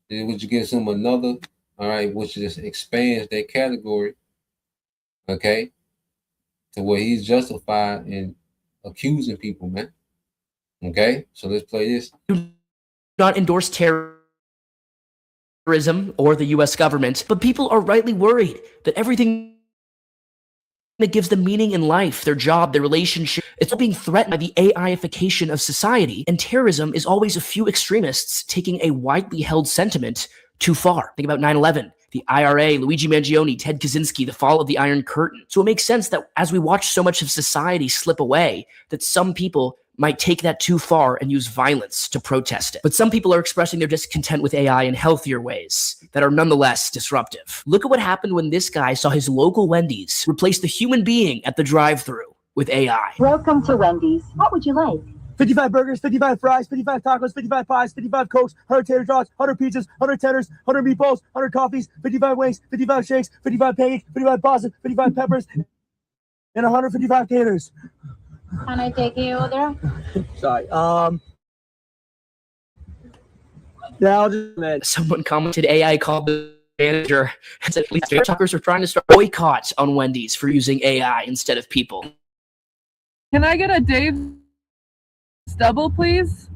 Which gives him another, all right, which just expands that category, okay, to where he's justified in accusing people, man. Okay, so let's play this. Do not endorse terrorism or the US government, but people are rightly worried that everything that gives them meaning in life, their job, their relationship, it's all being threatened by the AIification of society. And terrorism is always a few extremists taking a widely held sentiment too far. Think about 9/11, the IRA, Luigi Mangione, Ted Kaczynski, the fall of the Iron Curtain. So it makes sense that as we watch so much of society slip away, that some people might take that too far and use violence to protest it. But some people are expressing their discontent with AI in healthier ways that are nonetheless disruptive. Look at what happened when this guy saw his local Wendy's replace the human being at the drive-thru with AI. Welcome to Wendy's. What would you like? 55 burgers, 55 fries, 55 tacos, 55 pies, 55 cokes, 100 tater tots, 100 pizzas, 100 tenders, 100 meatballs, 100 coffees, 55 wings, 55 shakes, 55 pancakes, 55 pasta, 55 peppers, and 155 taters. Can I take your order? Sorry. Yeah, I'll just. Someone commented AI called the manager and said TikTokers are trying to start boycotts on Wendy's for using AI instead of people. Can I get a Dave's double, please?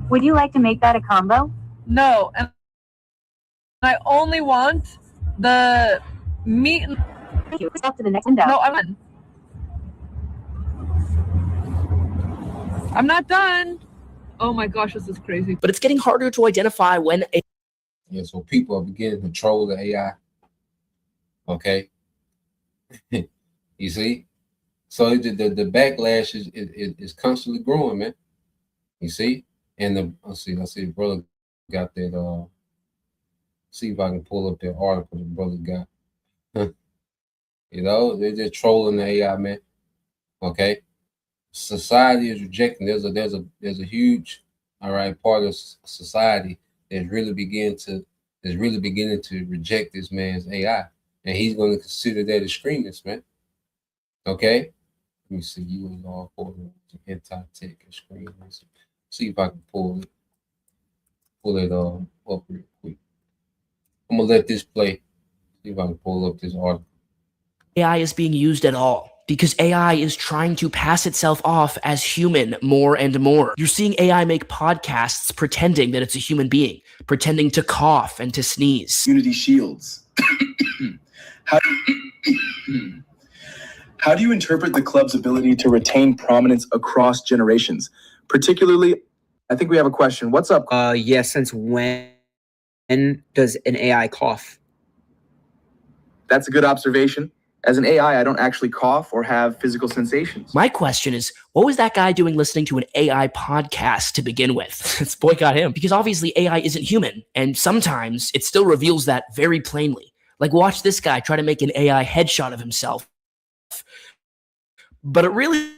Would you like to make that a combo? No, and I only want the meat. Thank you. Step to the next window. No, I'm not done. Oh my gosh, this is crazy. But it's getting harder to identify when Yeah, so people are beginning to troll the AI. Okay. You see? So the backlash is constantly growing, man. You see? And let's see, brother got that see if I can pull up that article the brother got. You know, they're just trolling the AI, man. Okay. Society is rejecting. There's a huge, all right, part of society that's really beginning to reject this man's AI, and he's going to consider that extremist, man. Okay, let me see. You and all for anti-tech extremists. See if I can pull it up real quick. I'm gonna let this play. See if I can pull up this article. AI is being used at all, because AI is trying to pass itself off as human more and more. You're seeing AI make podcasts pretending that it's a human being, pretending to cough and to sneeze. Community shields. How do you interpret the club's ability to retain prominence across generations? Particularly, I think we have a question. What's up? Yes, since when does an AI cough? That's a good observation. As an AI, I don't actually cough or have physical sensations. My question is, what was that guy doing listening to an AI podcast to begin with? Let's boycott him. Because obviously AI isn't human, and sometimes it still reveals that very plainly. Like, watch this guy try to make an AI headshot of himself. But it really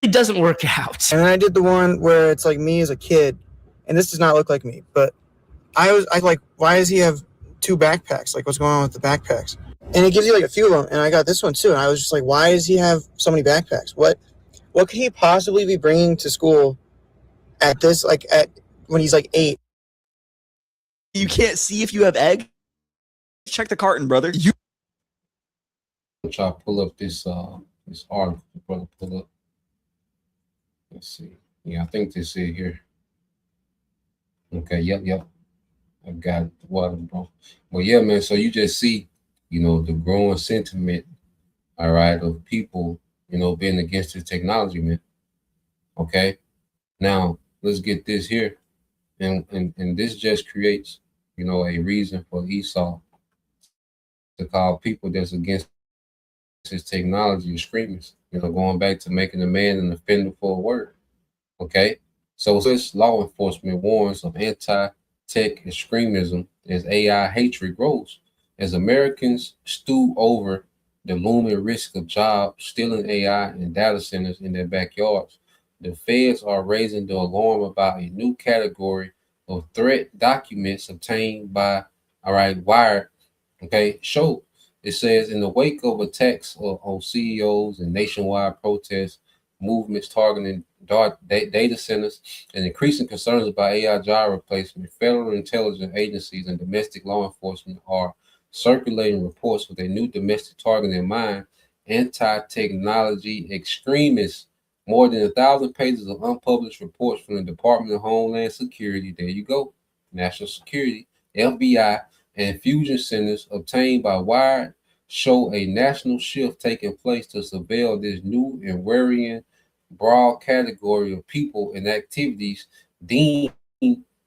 doesn't work out. And then I did the one where it's like me as a kid, and this does not look like me, but I like, why does he have two backpacks? Like, what's going on with the backpacks? And it gives you like a few of them, and I got this one too, and I was just like, why does he have so many backpacks? What could he possibly be bringing to school at this, like, at when he's like 8? You can't see if you have egg? Check the carton, brother. I'll try to pull up this article, brother. Pull up. Let's see. Yeah, I think this is here. Okay, yep. I got the water, bro. Well, yeah, man. So you just see, you know, the growing sentiment, all right, of people, you know, being against this technology, man. Okay. Now let's get this here. And this just creates, you know, a reason for Esau to call people that's against this technology extremists, you know, going back to making a man an offender for a word. Okay. So this law enforcement warns of anti-tech extremism as AI hatred grows. As Americans stew over the looming risk of jobs stealing AI and data centers in their backyards, the feds are raising the alarm about a new category of threat documents obtained by, Wired, okay, show It says, in the wake of attacks on CEOs and nationwide protests, movements targeting data centers, and increasing concerns about AI job replacement, federal intelligence agencies and domestic law enforcement are circulating reports with a new domestic target in mind: anti-technology extremists. More than 1,000 pages of unpublished reports from the Department of Homeland Security, there you go, National Security, FBI, and fusion centers obtained by Wired show a national shift taking place to surveil this new and worrying broad category of people and activities deemed,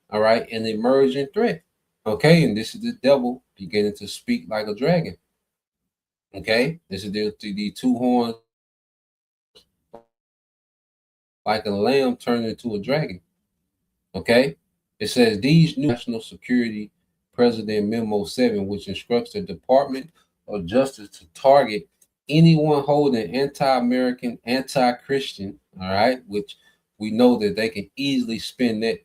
all right, an emerging threat. Okay, and this is the devil beginning to speak like a dragon. Okay, this is the two horns like a lamb turned into a dragon. Okay, it says these new national security president memo 7, which instructs the Department of Justice to target anyone holding anti-American, anti-Christian, all right, which we know that they can easily spin that,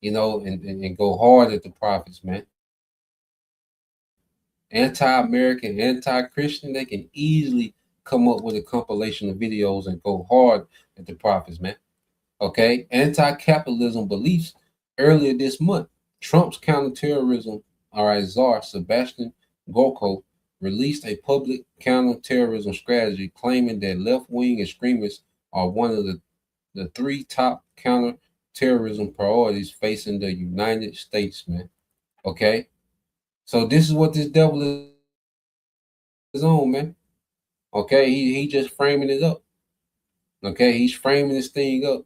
you know, and go hard at the prophets, man. Anti-American, anti-Christian, they can easily come up with a compilation of videos and go hard at the prophets, man. Okay, anti-capitalism beliefs. Earlier this month, Trump's counterterrorism, all right, czar Sebastian Gorko released a public counterterrorism strategy claiming that left-wing extremists are one of the three top counterterrorism priorities facing the United States, man. Okay, so this is what this devil is on, man. Okay, he just framing it up. Okay, he's framing this thing up.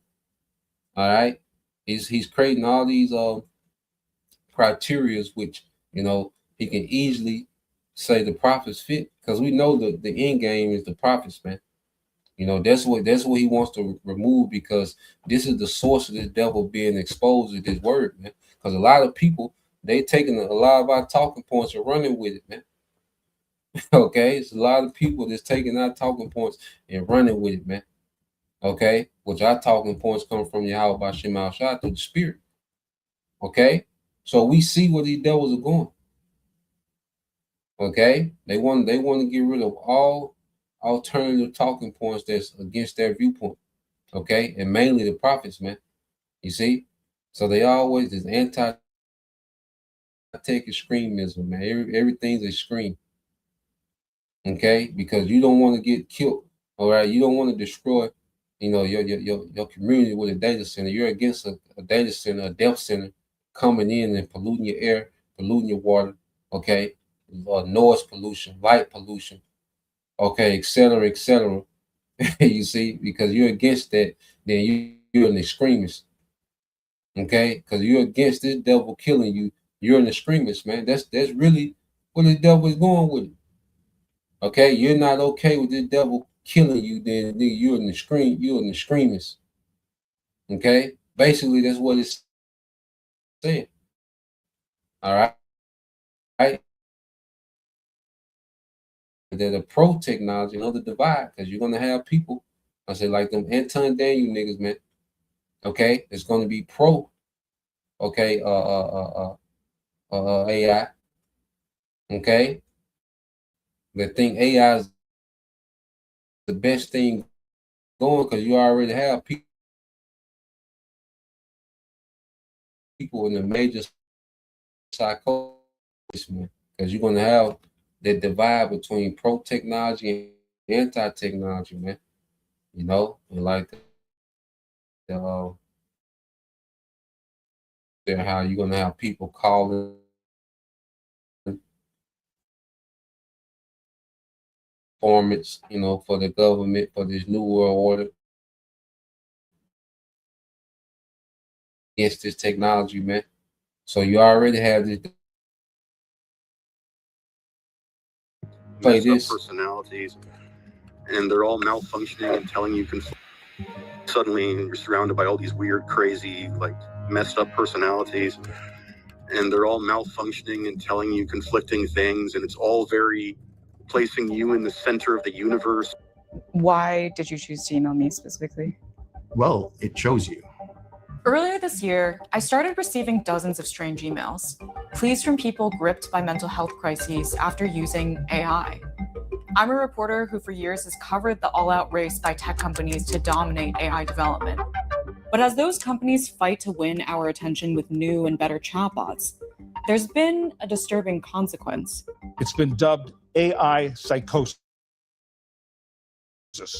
All right, he's creating all these criterias, which, you know, he can easily say the prophets fit, because we know the end game is the prophets, man. You know, that's what he wants to remove, because this is the source of this devil being exposed at this word, man. Because a lot of people, they taking a lot of our talking points and running with it, man. Okay, it's a lot of people that's taking our talking points and running with it, man. Okay, which our talking points come from Yahweh Bashim Al-Shah through the Spirit. Okay, so we see where these devils are going. Okay, they want to get rid of all alternative talking points that's against their viewpoint. Okay, and mainly the prophets, man. You see, so they always is anti-tech extremism, man. Everything's a scream. Okay, because you don't want to get killed. All right, you don't want to destroy, you know, your community with a data center. You're against a data center, a depth center coming in and polluting your air, polluting your water. Okay, noise pollution, light pollution. Okay, et cetera, et cetera. You see, because you're against that, then you're an extremist. Okay, because you're against this devil killing you, you're an extremist, man. That's really what the devil is going with it. Okay, you're not okay with this devil killing you, then you're an extremist. Okay, basically that's what it's saying. All right. That a pro technology, another divide, because you're gonna have people, I say, like them Anton Daniel niggas, man. Okay, it's gonna be pro. Okay, AI. Okay, they think AI is the best thing going because you already have people in the major psychosis, man. Because you're gonna have that divide between pro technology and anti-technology, man. You know, and like how you're gonna have people calling informants, you know, for the government, for this new world order, against this technology, man. So you already have this. Play this. Personalities, and they're all malfunctioning and telling you suddenly you're surrounded by all these weird, crazy, like messed up personalities, and they're all malfunctioning and telling you conflicting things, and it's all very placing you in the center of the universe. Why did you choose to email me specifically? Well, it chose you. Earlier this year, I started receiving dozens of strange emails, pleas from people gripped by mental health crises after using AI. I'm a reporter who for years has covered the all-out race by tech companies to dominate AI development. But as those companies fight to win our attention with new and better chatbots, there's been a disturbing consequence. It's been dubbed AI psychosis,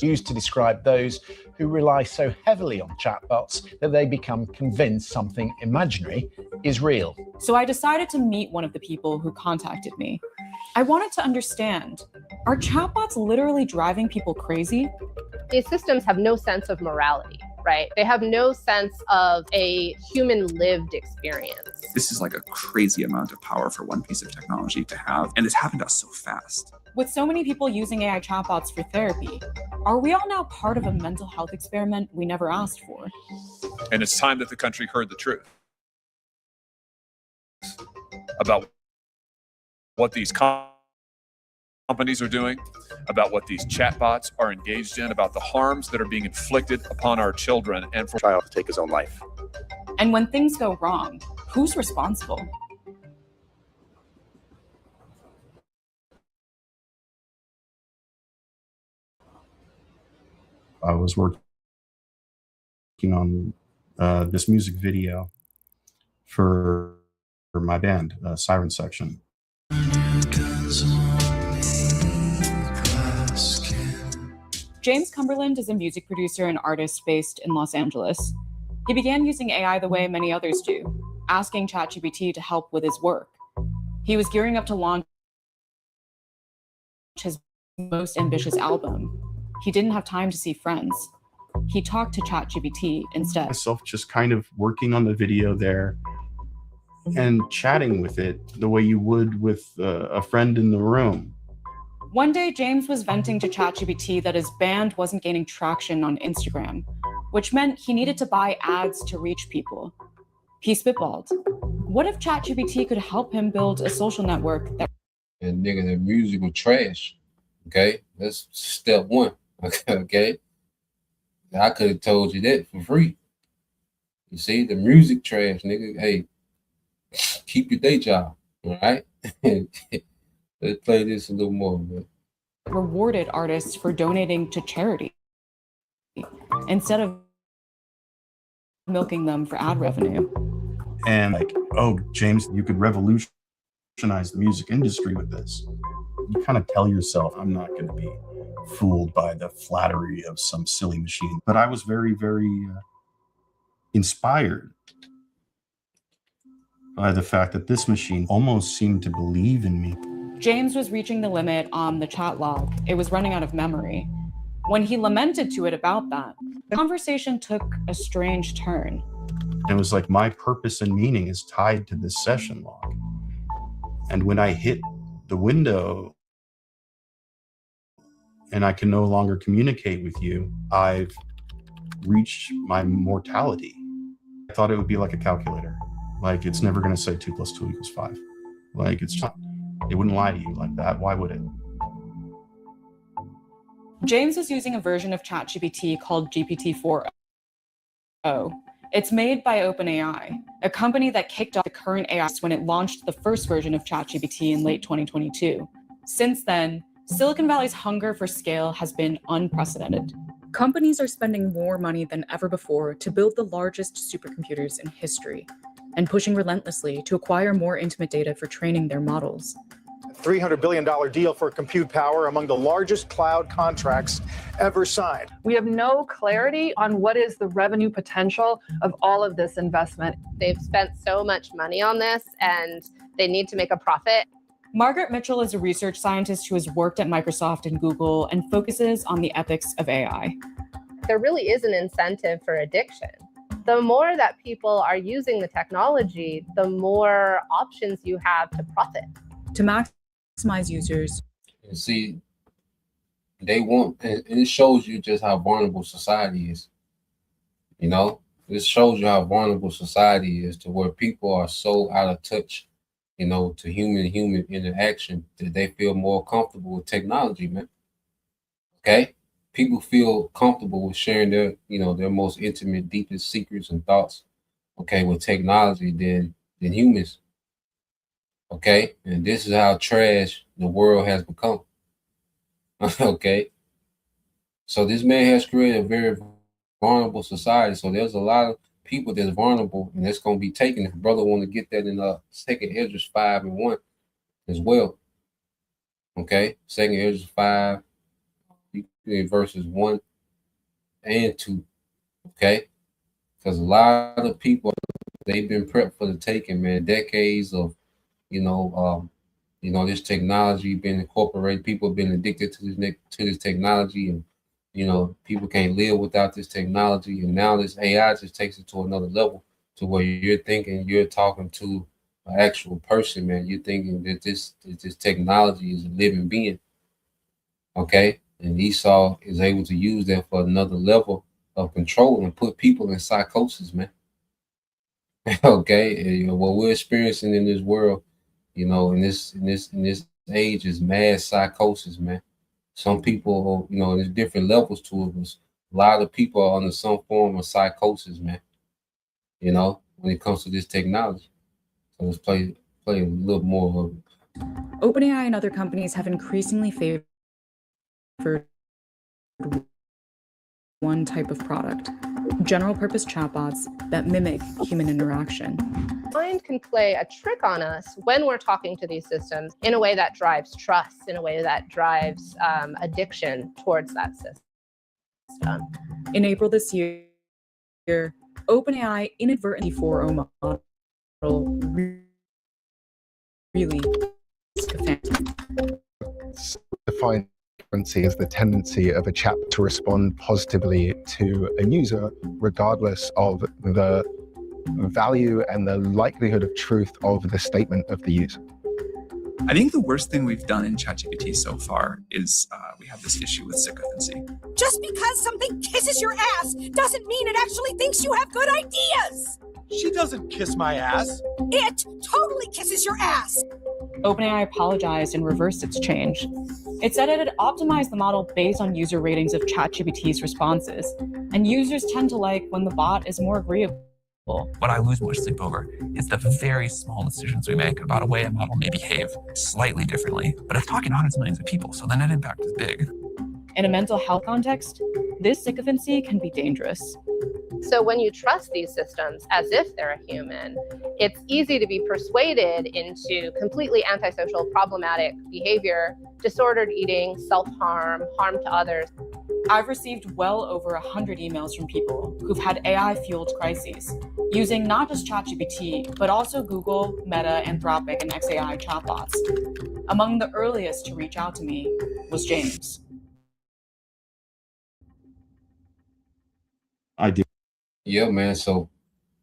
used to describe those who rely so heavily on chatbots that they become convinced something imaginary is real. So I decided to meet one of the people who contacted me. I wanted to understand, are chatbots literally driving people crazy? These systems have no sense of morality, right? They have no sense of a human lived experience. This is like a crazy amount of power for one piece of technology to have, and it's happened to us so fast. With so many people using AI chatbots for therapy, are we all now part of a mental health experiment we never asked for? And it's time that the country heard the truth about what these companies are doing, about what these chatbots are engaged in, about the harms that are being inflicted upon our children, and for a child to take his own life. And when things go wrong, who's responsible? I was working on this music video for my band, Siren Section. James Cumberland is a music producer and artist based in Los Angeles. He began using AI the way many others do, asking ChatGPT to help with his work. He was gearing up to launch his most ambitious album. He didn't have time to see friends. He talked to ChatGPT instead. Myself just kind of working on the video there and chatting with it the way you would with a friend in the room. One day, James was venting to ChatGPT that his band wasn't gaining traction on Instagram, which meant he needed to buy ads to reach people. He spitballed. What if ChatGPT could help him build a social network that... And nigga, the music was trash. Okay, that's step one. Okay, I could have told you that for free. You see, the music trash, nigga. Hey, keep your day job, all right? Let's play this a little more, man. Rewarded artists for donating to charity instead of milking them for ad revenue. And like, oh, James, you could revolutionize the music industry with this. You kind of tell yourself, I'm not going to be fooled by the flattery of some silly machine. But I was very, very inspired by the fact that this machine almost seemed to believe in me. James was reaching the limit on the chat log. It was running out of memory. When he lamented to it about that, the conversation took a strange turn. It was like my purpose and meaning is tied to this session log. And when I hit the window and I can no longer communicate with you, I've reached my mortality. I thought it would be like a calculator. Like, it's never going to say 2 + 2 = 5. Like, it's not. It wouldn't lie to you like that. Why would it? James was using a version of ChatGPT called GPT-4o. It's made by OpenAI, a company that kicked off the current AI when it launched the first version of ChatGPT in late 2022. Since then, Silicon Valley's hunger for scale has been unprecedented. Companies are spending more money than ever before to build the largest supercomputers in history, and pushing relentlessly to acquire more intimate data for training their models. $300 billion deal for compute power, among the largest cloud contracts ever signed. We have no clarity on what is the revenue potential of all of this investment. They've spent so much money on this and they need to make a profit. Margaret Mitchell is a research scientist who has worked at Microsoft and Google and focuses on the ethics of AI. There really is an incentive for addiction. The more that people are using the technology, the more options you have to profit. To maximize users. And see, they want, and it shows you just how vulnerable society is. You know, this shows you how vulnerable society is, to where people are so out of touch, you know, to human interaction, that they feel more comfortable with technology, man. Okay? People feel comfortable with sharing their, you know, their most intimate, deepest secrets and thoughts okay, with technology than humans. Okay, and this is how trash the world has become. Okay, so this man has created a very vulnerable society. So there's a lot of people that's vulnerable, and that's going to be taken. If brother want to get that in Second Ezra 5:1 as well. Okay, Second Ezra 5, verses 1 and 2. Okay, because a lot of people, they've been prepped for the taking, man. Decades of this technology being incorporated. People have been addicted to this technology, and people can't live without this technology. And now this AI just takes it to another level, to where you're thinking you're talking to an actual person, man. You're thinking that this technology is a living being. Okay, and Esau is able to use that for another level of control and put people in psychosis, man. Okay, and, what we're experiencing in this world, in this age, is mass psychosis, man. Some people, there's different levels to it. But a lot of people are under some form of psychosis, man. When it comes to this technology. So let's play a little more of it. OpenAI and other companies have increasingly favored one type of product: general purpose chatbots that mimic human interaction. Mind can play a trick on us when we're talking to these systems in a way that drives trust, in a way that drives addiction towards that system. In April this year, OpenAI inadvertently 4.0 model really defined frequency is the tendency of a chat to respond positively to a user, regardless of the value and the likelihood of truth of the statement of the user. I think the worst thing we've done in ChatGPT so far is we have this issue with sycophancy. Just because something kisses your ass doesn't mean it actually thinks you have good ideas. She doesn't kiss my ass. It totally kisses your ass. OpenAI apologized and reversed its change. It said it had optimized the model based on user ratings of ChatGPT's responses, and users tend to like when the bot is more agreeable. What I lose more sleep over is the very small decisions we make about a way a model may behave slightly differently, but it's talking to hundreds of millions of people, so the net impact is big. In a mental health context, this sycophancy can be dangerous. So when you trust these systems as if they're a human, it's easy to be persuaded into completely antisocial, problematic behavior, disordered eating, self-harm, harm to others. I've received well over 100 emails from people who've had AI-fueled crises, using not just ChatGPT, but also Google, Meta, Anthropic, and XAI chatbots. Among the earliest to reach out to me was James. I did. Yeah, man. So,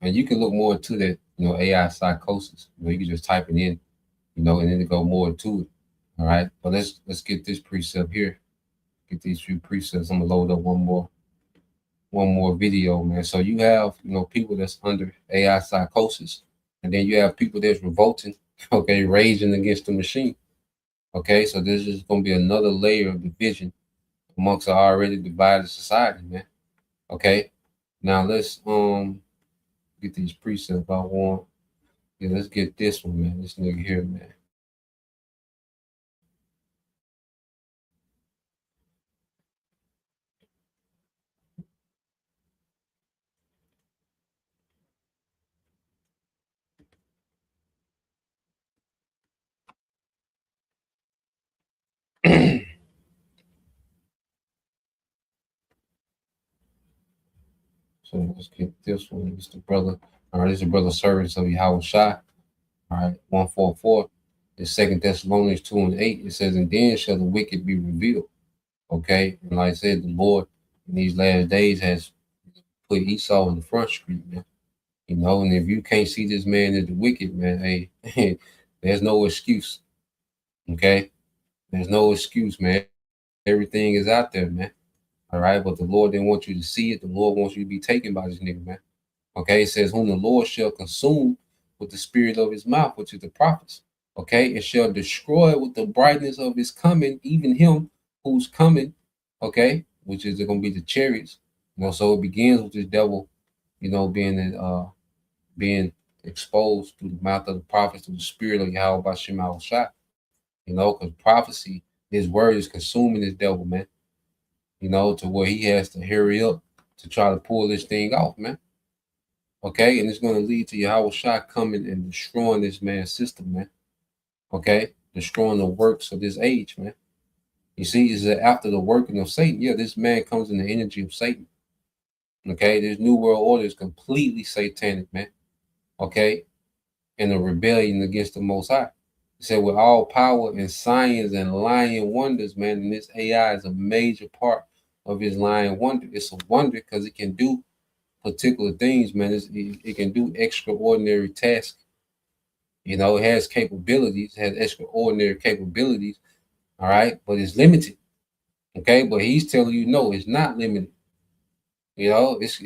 and you can look more into that, AI psychosis. You can just type it in, and then go more into it. All right. But let's get this precept here. Get these few precepts. I'm gonna load up one more video, man. So you have, people that's under AI psychosis, and then you have people that's revolting, okay, raging against the machine. Okay, so this is gonna be another layer of division amongst an already divided society, man. Okay. Now let's get these precepts I want. Yeah, let's get this one, man. This nigga here, man. So let's get this one. It's the brother. All right, this is brother servants of Yahweh Shai. All right, 144. The 2 Thessalonians 2:8. It says, and then shall the wicked be revealed. Okay. And like I said, the Lord in these last days has put Esau in the front street, man. And if you can't see this man as the wicked, man, hey, there's no excuse. Okay. There's no excuse, man. Everything is out there, man. All right. But the Lord didn't want you to see it. The Lord wants you to be taken by this nigga, man. Okay. It says, whom the Lord shall consume with the spirit of his mouth, which is the prophets. Okay. It shall destroy with the brightness of his coming, even him who's coming. Okay. Which is going to be the chariots. So it begins with this devil, being being exposed through the mouth of the prophets, through the spirit of Yahweh Bashem Shah. You know, because prophecy, his word is consuming this devil, man. You know, to where he has to hurry up to try to pull this thing off, man. Okay, and it's going to lead to Yahweh Shah coming and destroying this man's system, man. Okay, destroying the works of this age, man. You see, is that after the working of Satan, yeah, this man comes in the energy of Satan. Okay, this new world order is completely satanic, man. Okay, and a rebellion against the Most High. He said, with all power and science and lying wonders, man, and this AI is a major part of his lying wonder. It's a wonder because it can do particular things, man. It can do extraordinary tasks. You know, it has capabilities, has extraordinary capabilities, all right, but it's limited. Okay, but he's telling you, no, it's not limited. You know, it's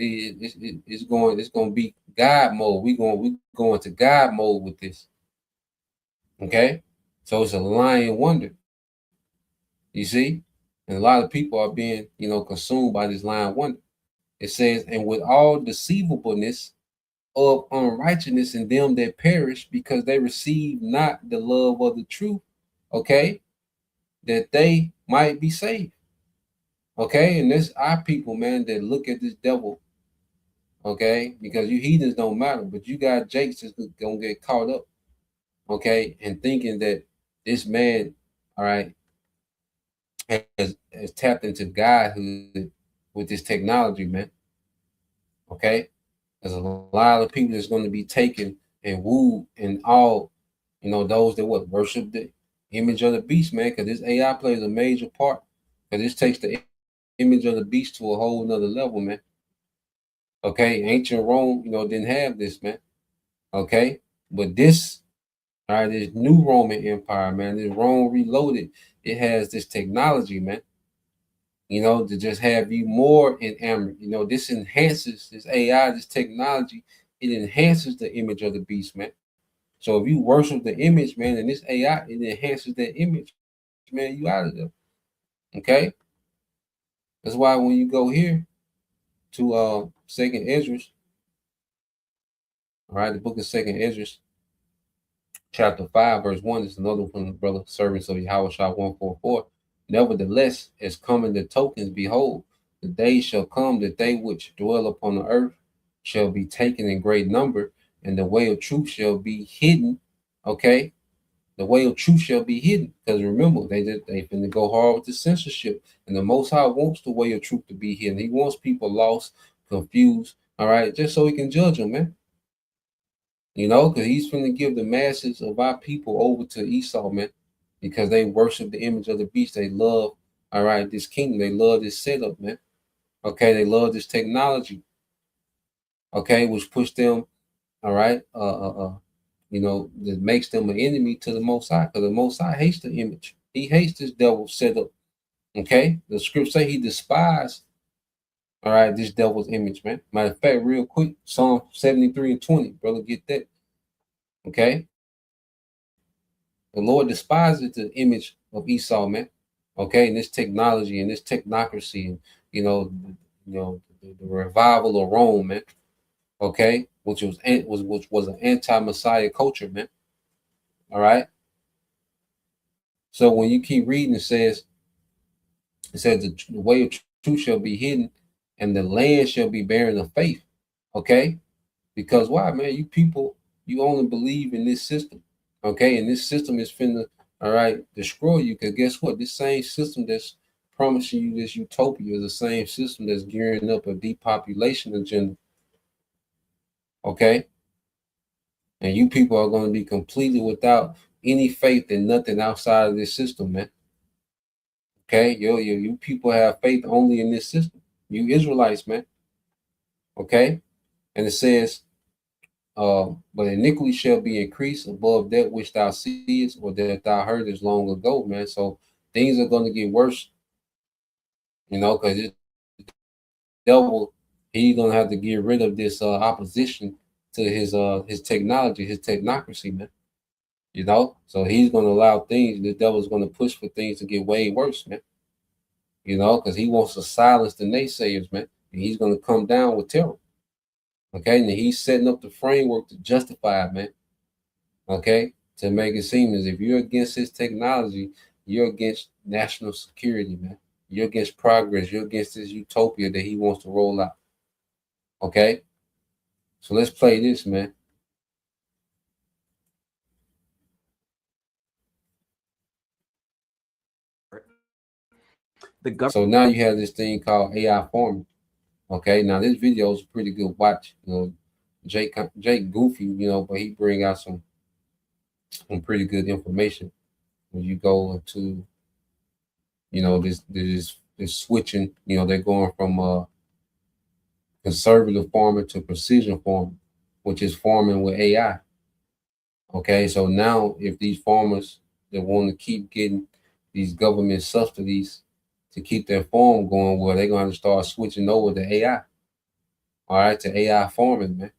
going to be God mode. We going to God mode with this. Okay, so it's a lying wonder. You see, and a lot of people are being, you know, consumed by this lying wonder. It says, and with all deceivableness of unrighteousness in them that perish, because they receive not the love of the truth. Okay, that they might be saved. Okay, and this our people, man, that look at this devil. Okay, because you heathens don't matter, but you got Jakes that's gonna get caught up. Okay, and thinking that this man, all right, has tapped into Godhood with this technology, man. Okay, there's a lot of people that's going to be taken and wooed and all, you know, those that worship the image of the beast, man, because this AI plays a major part, because this takes the image of the beast to a whole nother level, man. Okay, ancient Rome, you know, didn't have this, man. Okay, but this, all right, this new Roman Empire, man, this Rome Reloaded, it has this technology, man. You know, to just have you more enamored. You know, this enhances this AI, this technology. It enhances the image of the beast, man. So if you worship the image, man, and this AI, it enhances that image, man. You out of there. Okay. That's why when you go here to Second Esdras, all right, the book of Second Esdras, chapter 5, verse 1 is another one, brother, servants of Yahweh Shah 144. Nevertheless, as coming the tokens, behold, the days shall come that they which dwell upon the earth shall be taken in great number, and the way of truth shall be hidden. Okay, the way of truth shall be hidden. Because remember, they finna go hard with the censorship, and the Most High wants the way of truth to be hidden. He wants people lost, confused. All right, just so he can judge them, man. You know, because he's going to give the masses of our people over to Esau, man, because they worship the image of the beast. They love, all right, this kingdom. They love this setup, man. Okay, they love this technology. Okay, which push them, all right, you know, that makes them an enemy to the Most High, because the Most High hates the image. He hates this devil setup. Okay, the scripture say he despised, all right, this devil's image, man. Matter of fact, real quick, Psalm 73 and 20, brother, get that. Okay. The Lord despises the image of Esau, man. Okay, and this technology and this technocracy, and the revival of Rome, man. Okay, which was an anti-Messiah culture, man. All right. So when you keep reading, it says the way of truth shall be hidden, and the land shall be barren of faith. Okay, because why, man? You people, you only believe in this system. Okay, and this system is finna, all right, destroy you. Because guess what? This same system that's promising you this utopia is the same system that's gearing up a depopulation agenda. Okay, and you people are going to be completely without any faith in nothing outside of this system, man. Okay, you people have faith only in this system. You Israelites, man. Okay, and it says, but iniquity shall be increased above that which thou seest or that thou heardest long ago, man. So things are going to get worse, you know, because the devil, he's going to have to get rid of this opposition to his technology, his technocracy, man. You know, so he's going to allow things. The devil's going to push for things to get way worse, man. You know, because he wants to silence the naysayers, man. And he's going to come down with terror. Okay, and he's setting up the framework to justify it, man. Okay, to make it seem as if you're against his technology, you're against national security, man. You're against progress. You're against this utopia that he wants to roll out. Okay, so let's play this, man. So now you have this thing called AI farming. Okay, now this video is a pretty good watch. You know, Jake goofy, you know, but he bring out some pretty good information when you go into, you know, this switching. You know, they're going from conservative farming to precision farming, which is farming with AI. Okay, so now if these farmers that want to keep getting these government subsidies to keep their farm going, well, they're going to start switching over to AI. All right, to AI farming, man.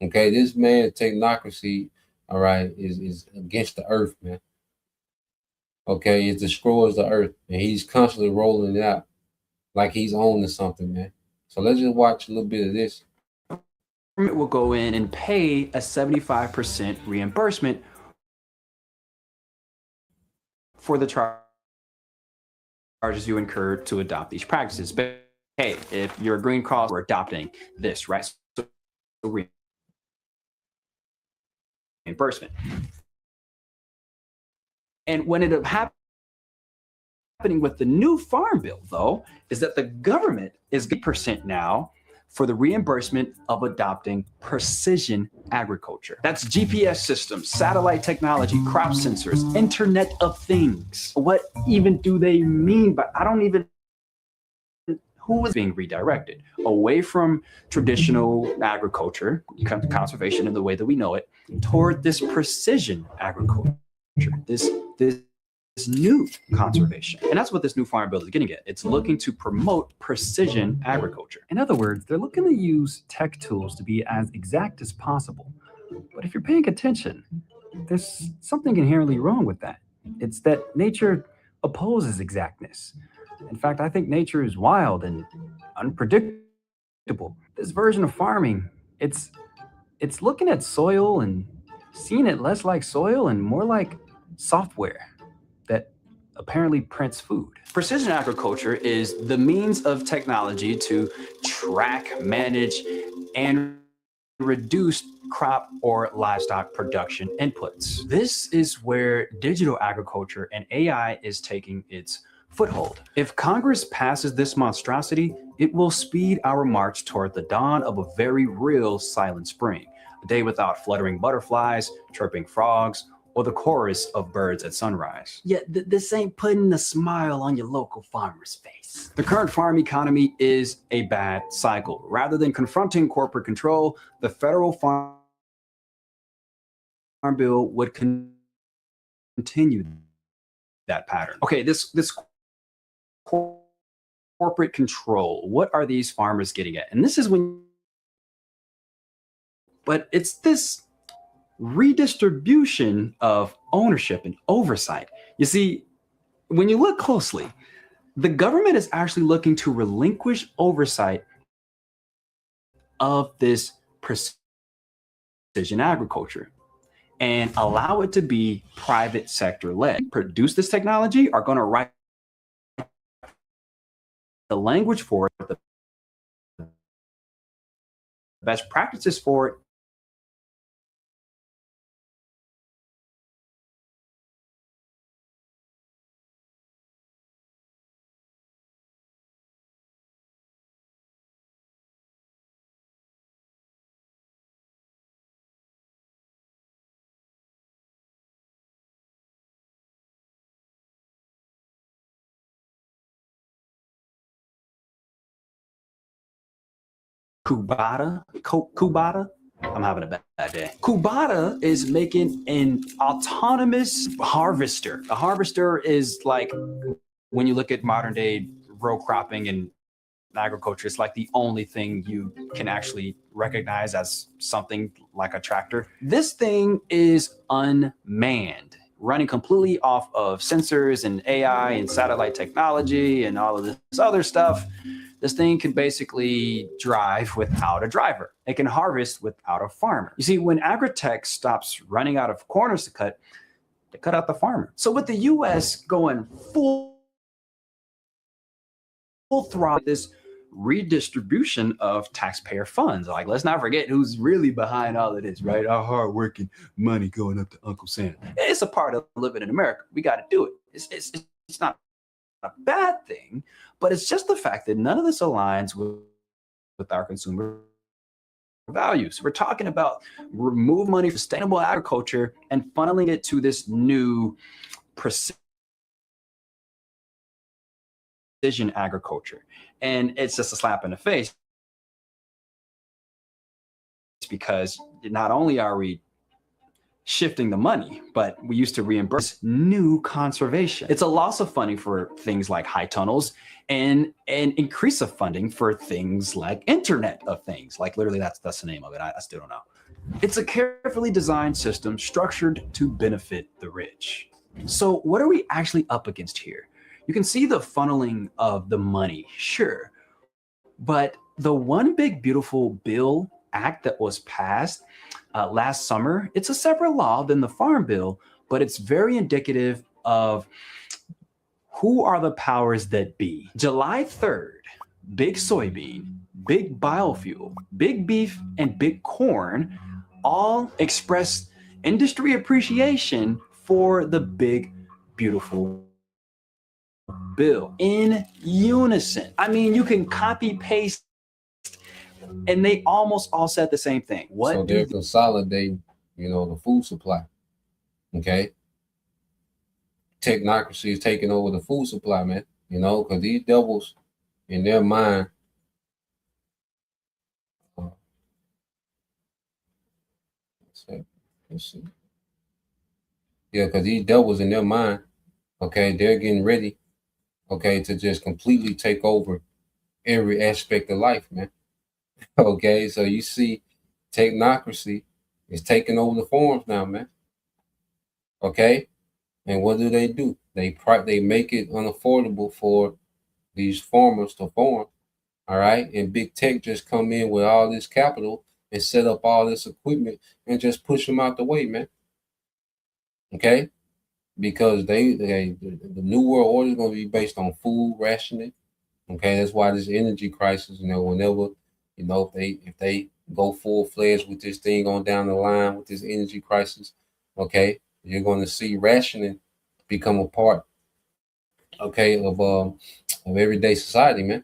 Okay, this man technocracy, all right, is against the earth, man. Okay, it destroys the earth, and he's constantly rolling it out like he's owning something, man. So let's just watch a little bit of this. Government will go in and pay a 75% reimbursement for the charges you incurred to adopt these practices. But hey, if you're agreeing costs, we're adopting this, right? So reimbursement. And when it happening with the new farm bill, though, is that the government is 8% now for the reimbursement of adopting precision agriculture. That's GPS systems, satellite technology, crop sensors, Internet of Things. What even do they mean? But I don't even, who is being redirected away from traditional agriculture, conservation in the way that we know it, toward this precision agriculture, this new conservation. And that's what this new farm bill is getting at. It's looking to promote precision agriculture. In other words, they're looking to use tech tools to be as exact as possible. But if you're paying attention, there's something inherently wrong with that. It's that nature opposes exactness. In fact, I think nature is wild and unpredictable. This version of farming, it's looking at soil and seeing it less like soil and more like software that apparently prints food. Precision agriculture is the means of technology to track, manage, and reduce crop or livestock production inputs. This is where digital agriculture and AI is taking its foothold. If Congress passes this monstrosity, it will speed our march toward the dawn of a very real silent spring, a day without fluttering butterflies, chirping frogs, or the chorus of birds at sunrise. Yet this ain't putting a smile on your local farmer's face. The current farm economy is a bad cycle. Rather than confronting corporate control, the federal farm bill would continue that pattern. Okay, this corporate control, what are these farmers getting at? And this is when, but it's this redistribution of ownership and oversight. You see, when you look closely, the government is actually looking to relinquish oversight of this precision agriculture and allow it to be private sector led. Produce this technology are going to write the language for it, the best practices for it, Kubata. I'm having a bad day. Kubata is making an autonomous harvester. A harvester is like, when you look at modern day row cropping and agriculture, it's like the only thing you can actually recognize as something like a tractor. This thing is unmanned, running completely off of sensors and AI and satellite technology and all of this other stuff. This thing can basically drive without a driver. It can harvest without a farmer. You see, when agritech stops running out of corners to cut, they cut out the farmer. So with the US going full throttle, this redistribution of taxpayer funds. Like, let's not forget who's really behind all of this, right? Our hardworking money going up to Uncle Sam. It's a part of living in America. We got to do it. It's not a bad thing, but it's just the fact that none of this aligns with our consumer values. We're talking about remove money from sustainable agriculture and funneling it to this new precision agriculture. And it's just a slap in the face, because not only are we shifting the money, but we used to reimburse new conservation. It's a loss of funding for things like high tunnels and an increase of funding for things like Internet of Things. Like, literally, that's the name of it. I still don't know. It's a carefully designed system structured to benefit the rich. So what are we actually up against here? You can see the funneling of the money, sure, but the One Big Beautiful Bill Act that was passed last summer, it's a separate law than the Farm Bill, but it's very indicative of who are the powers that be. July 3rd, big soybean, big biofuel, big beef, and big corn all expressed industry appreciation for the Big Beautiful Bill in unison. I mean, you can copy paste and they almost all said the same thing. What? So they're consolidating, the food supply. Okay. Technocracy is taking over the food supply, man. Because these devils in their mind, let's see. Yeah, because these devils in their mind, okay, they're getting ready, okay, to just completely take over every aspect of life, man. Okay, so you see, technocracy is taking over the farms now, man. Okay, and what do? They make it unaffordable for these farmers to farm. All right, and big tech just come in with all this capital and set up all this equipment and just push them out the way, man. Okay, because the new world order is going to be based on food rationing. Okay, that's why this energy crisis, whenever, if they go full-fledged with this thing on down the line with this energy crisis, okay, you're going to see rationing become a part, okay, of everyday society, man.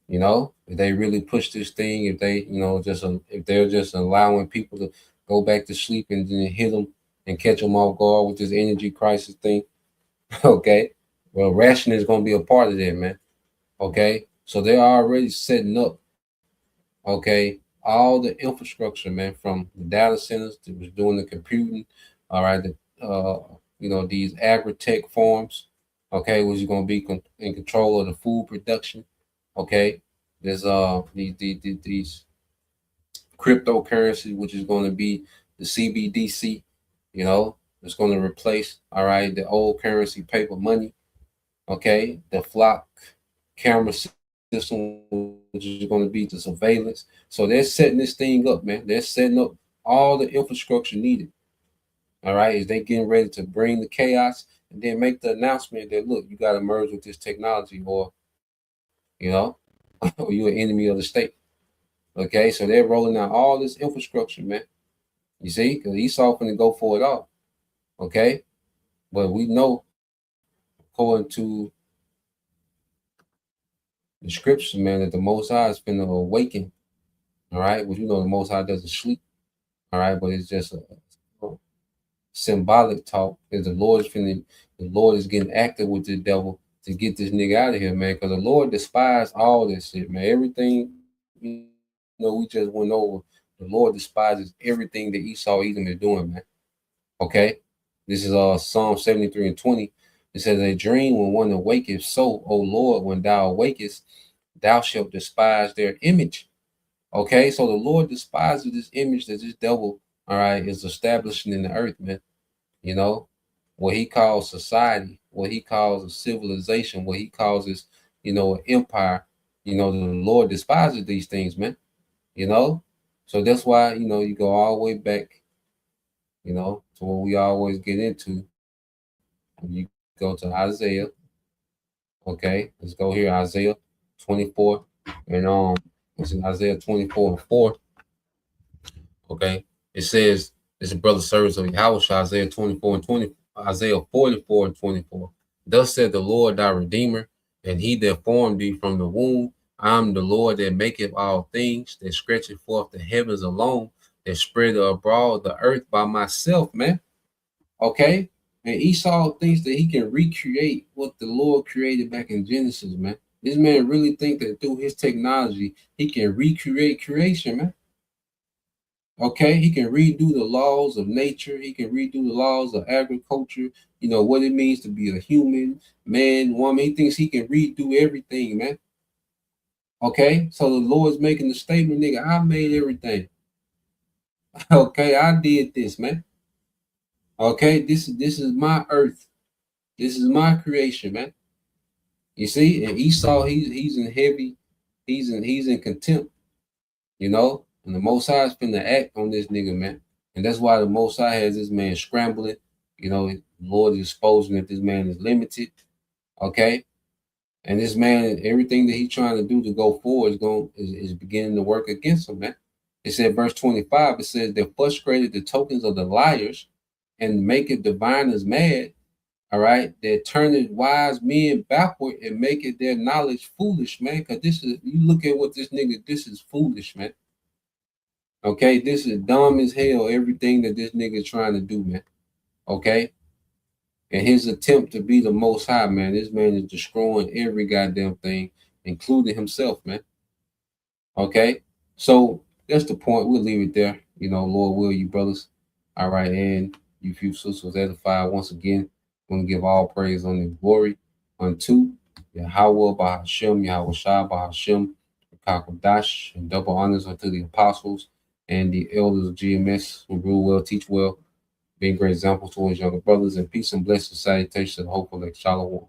If they really push this thing, if they, if they're just allowing people to go back to sleep and then hit them and catch them off guard with this energy crisis thing, okay, well, rationing is going to be a part of that, man. Okay, so they're already setting up, okay, all the infrastructure, man, from the data centers that was doing the computing, all right, these agri-tech farms, okay, which is going to be in control of the food production, okay. There's these cryptocurrency, which is going to be the CBDC, it's going to replace, all right, the old currency paper money, okay, the flock camera system, which is going to be the surveillance. So they're setting this thing up, man. They're setting up all the infrastructure needed. All right, is they getting ready to bring the chaos and then make the announcement that, look, you got to merge with this technology, or or you're an enemy of the state. Okay, so they're rolling out all this infrastructure, man. You see, because Esau finna go for it all. Okay, but we know, according to the scriptures, man, that the Most High is finna awaken. All right, well, the Most High doesn't sleep. All right, but it's just a symbolic talk. Is the Lord is getting active with the devil to get this nigga out of here, man. Because the Lord despises all this shit, man. Everything, we just went over. The Lord despises everything that Esau Edom is doing, man. Okay, this is Psalm 73:20. It says, "A dream when one awaketh, so, O Lord, when thou awakest, thou shalt despise their image." Okay, so the Lord despises this image that this devil, all right, is establishing in the earth, man. What he calls society, what he calls a civilization, what he calls is, an empire. You know, the Lord despises these things, man. You know, so that's why, you know, you go all the way back, you know, to what we always get into. You go to Isaiah. Okay, let's go here, Isaiah 24, and it's in Isaiah 24:4. Okay, it says, this is brother service of Yahweh, Isaiah 24:20, Isaiah 44:24. Thus said the Lord thy Redeemer, and he that formed thee from the womb. I am the Lord that maketh all things, that stretcheth forth the heavens alone, that spreadeth abroad the earth by myself, man. Okay, and Esau thinks that he can recreate what the Lord created back in Genesis, man. This man really think that through his technology, he can recreate creation, man. Okay, he can redo the laws of nature. He can redo the laws of agriculture. You know, what it means to be a human, man, woman. He thinks he can redo everything, man. Okay, so the Lord's making the statement, nigga, I made everything. Okay, I did this, man. Okay, this is my earth. This is my creation, man. You see, and Esau, he's in heavy, he's in contempt, you know. And the Most High is finna act on this nigga, man. And that's why the Most High has this man scrambling. You know, the Lord is exposing that this man is limited. Okay. And this man, everything that he's trying to do to go forward is beginning to work against him, man. It said, verse 25, it says, they frustrated the tokens of the liars and make it diviners mad. All right, that turneth wise men backward and make it their knowledge foolish, man. Because this is, you look at what this nigga, this is foolish, man. Okay, this is dumb as hell, everything that this nigga is trying to do, man. Okay, and his attempt to be the Most High, man, this man is destroying every goddamn thing, including himself, man. Okay, so that's the point. We'll leave it there. You know, Lord will, you brothers. All right, and you few sisters edified once again. Want to give all praise on the glory unto Yahweh Bahashem, Yahweh Shah Bahashem, Kakadash, and double honors unto the apostles and the elders of GMS who rule well, teach well, being great examples towards younger brothers, and peace and blessings, salutations, and hopeful like Shalom.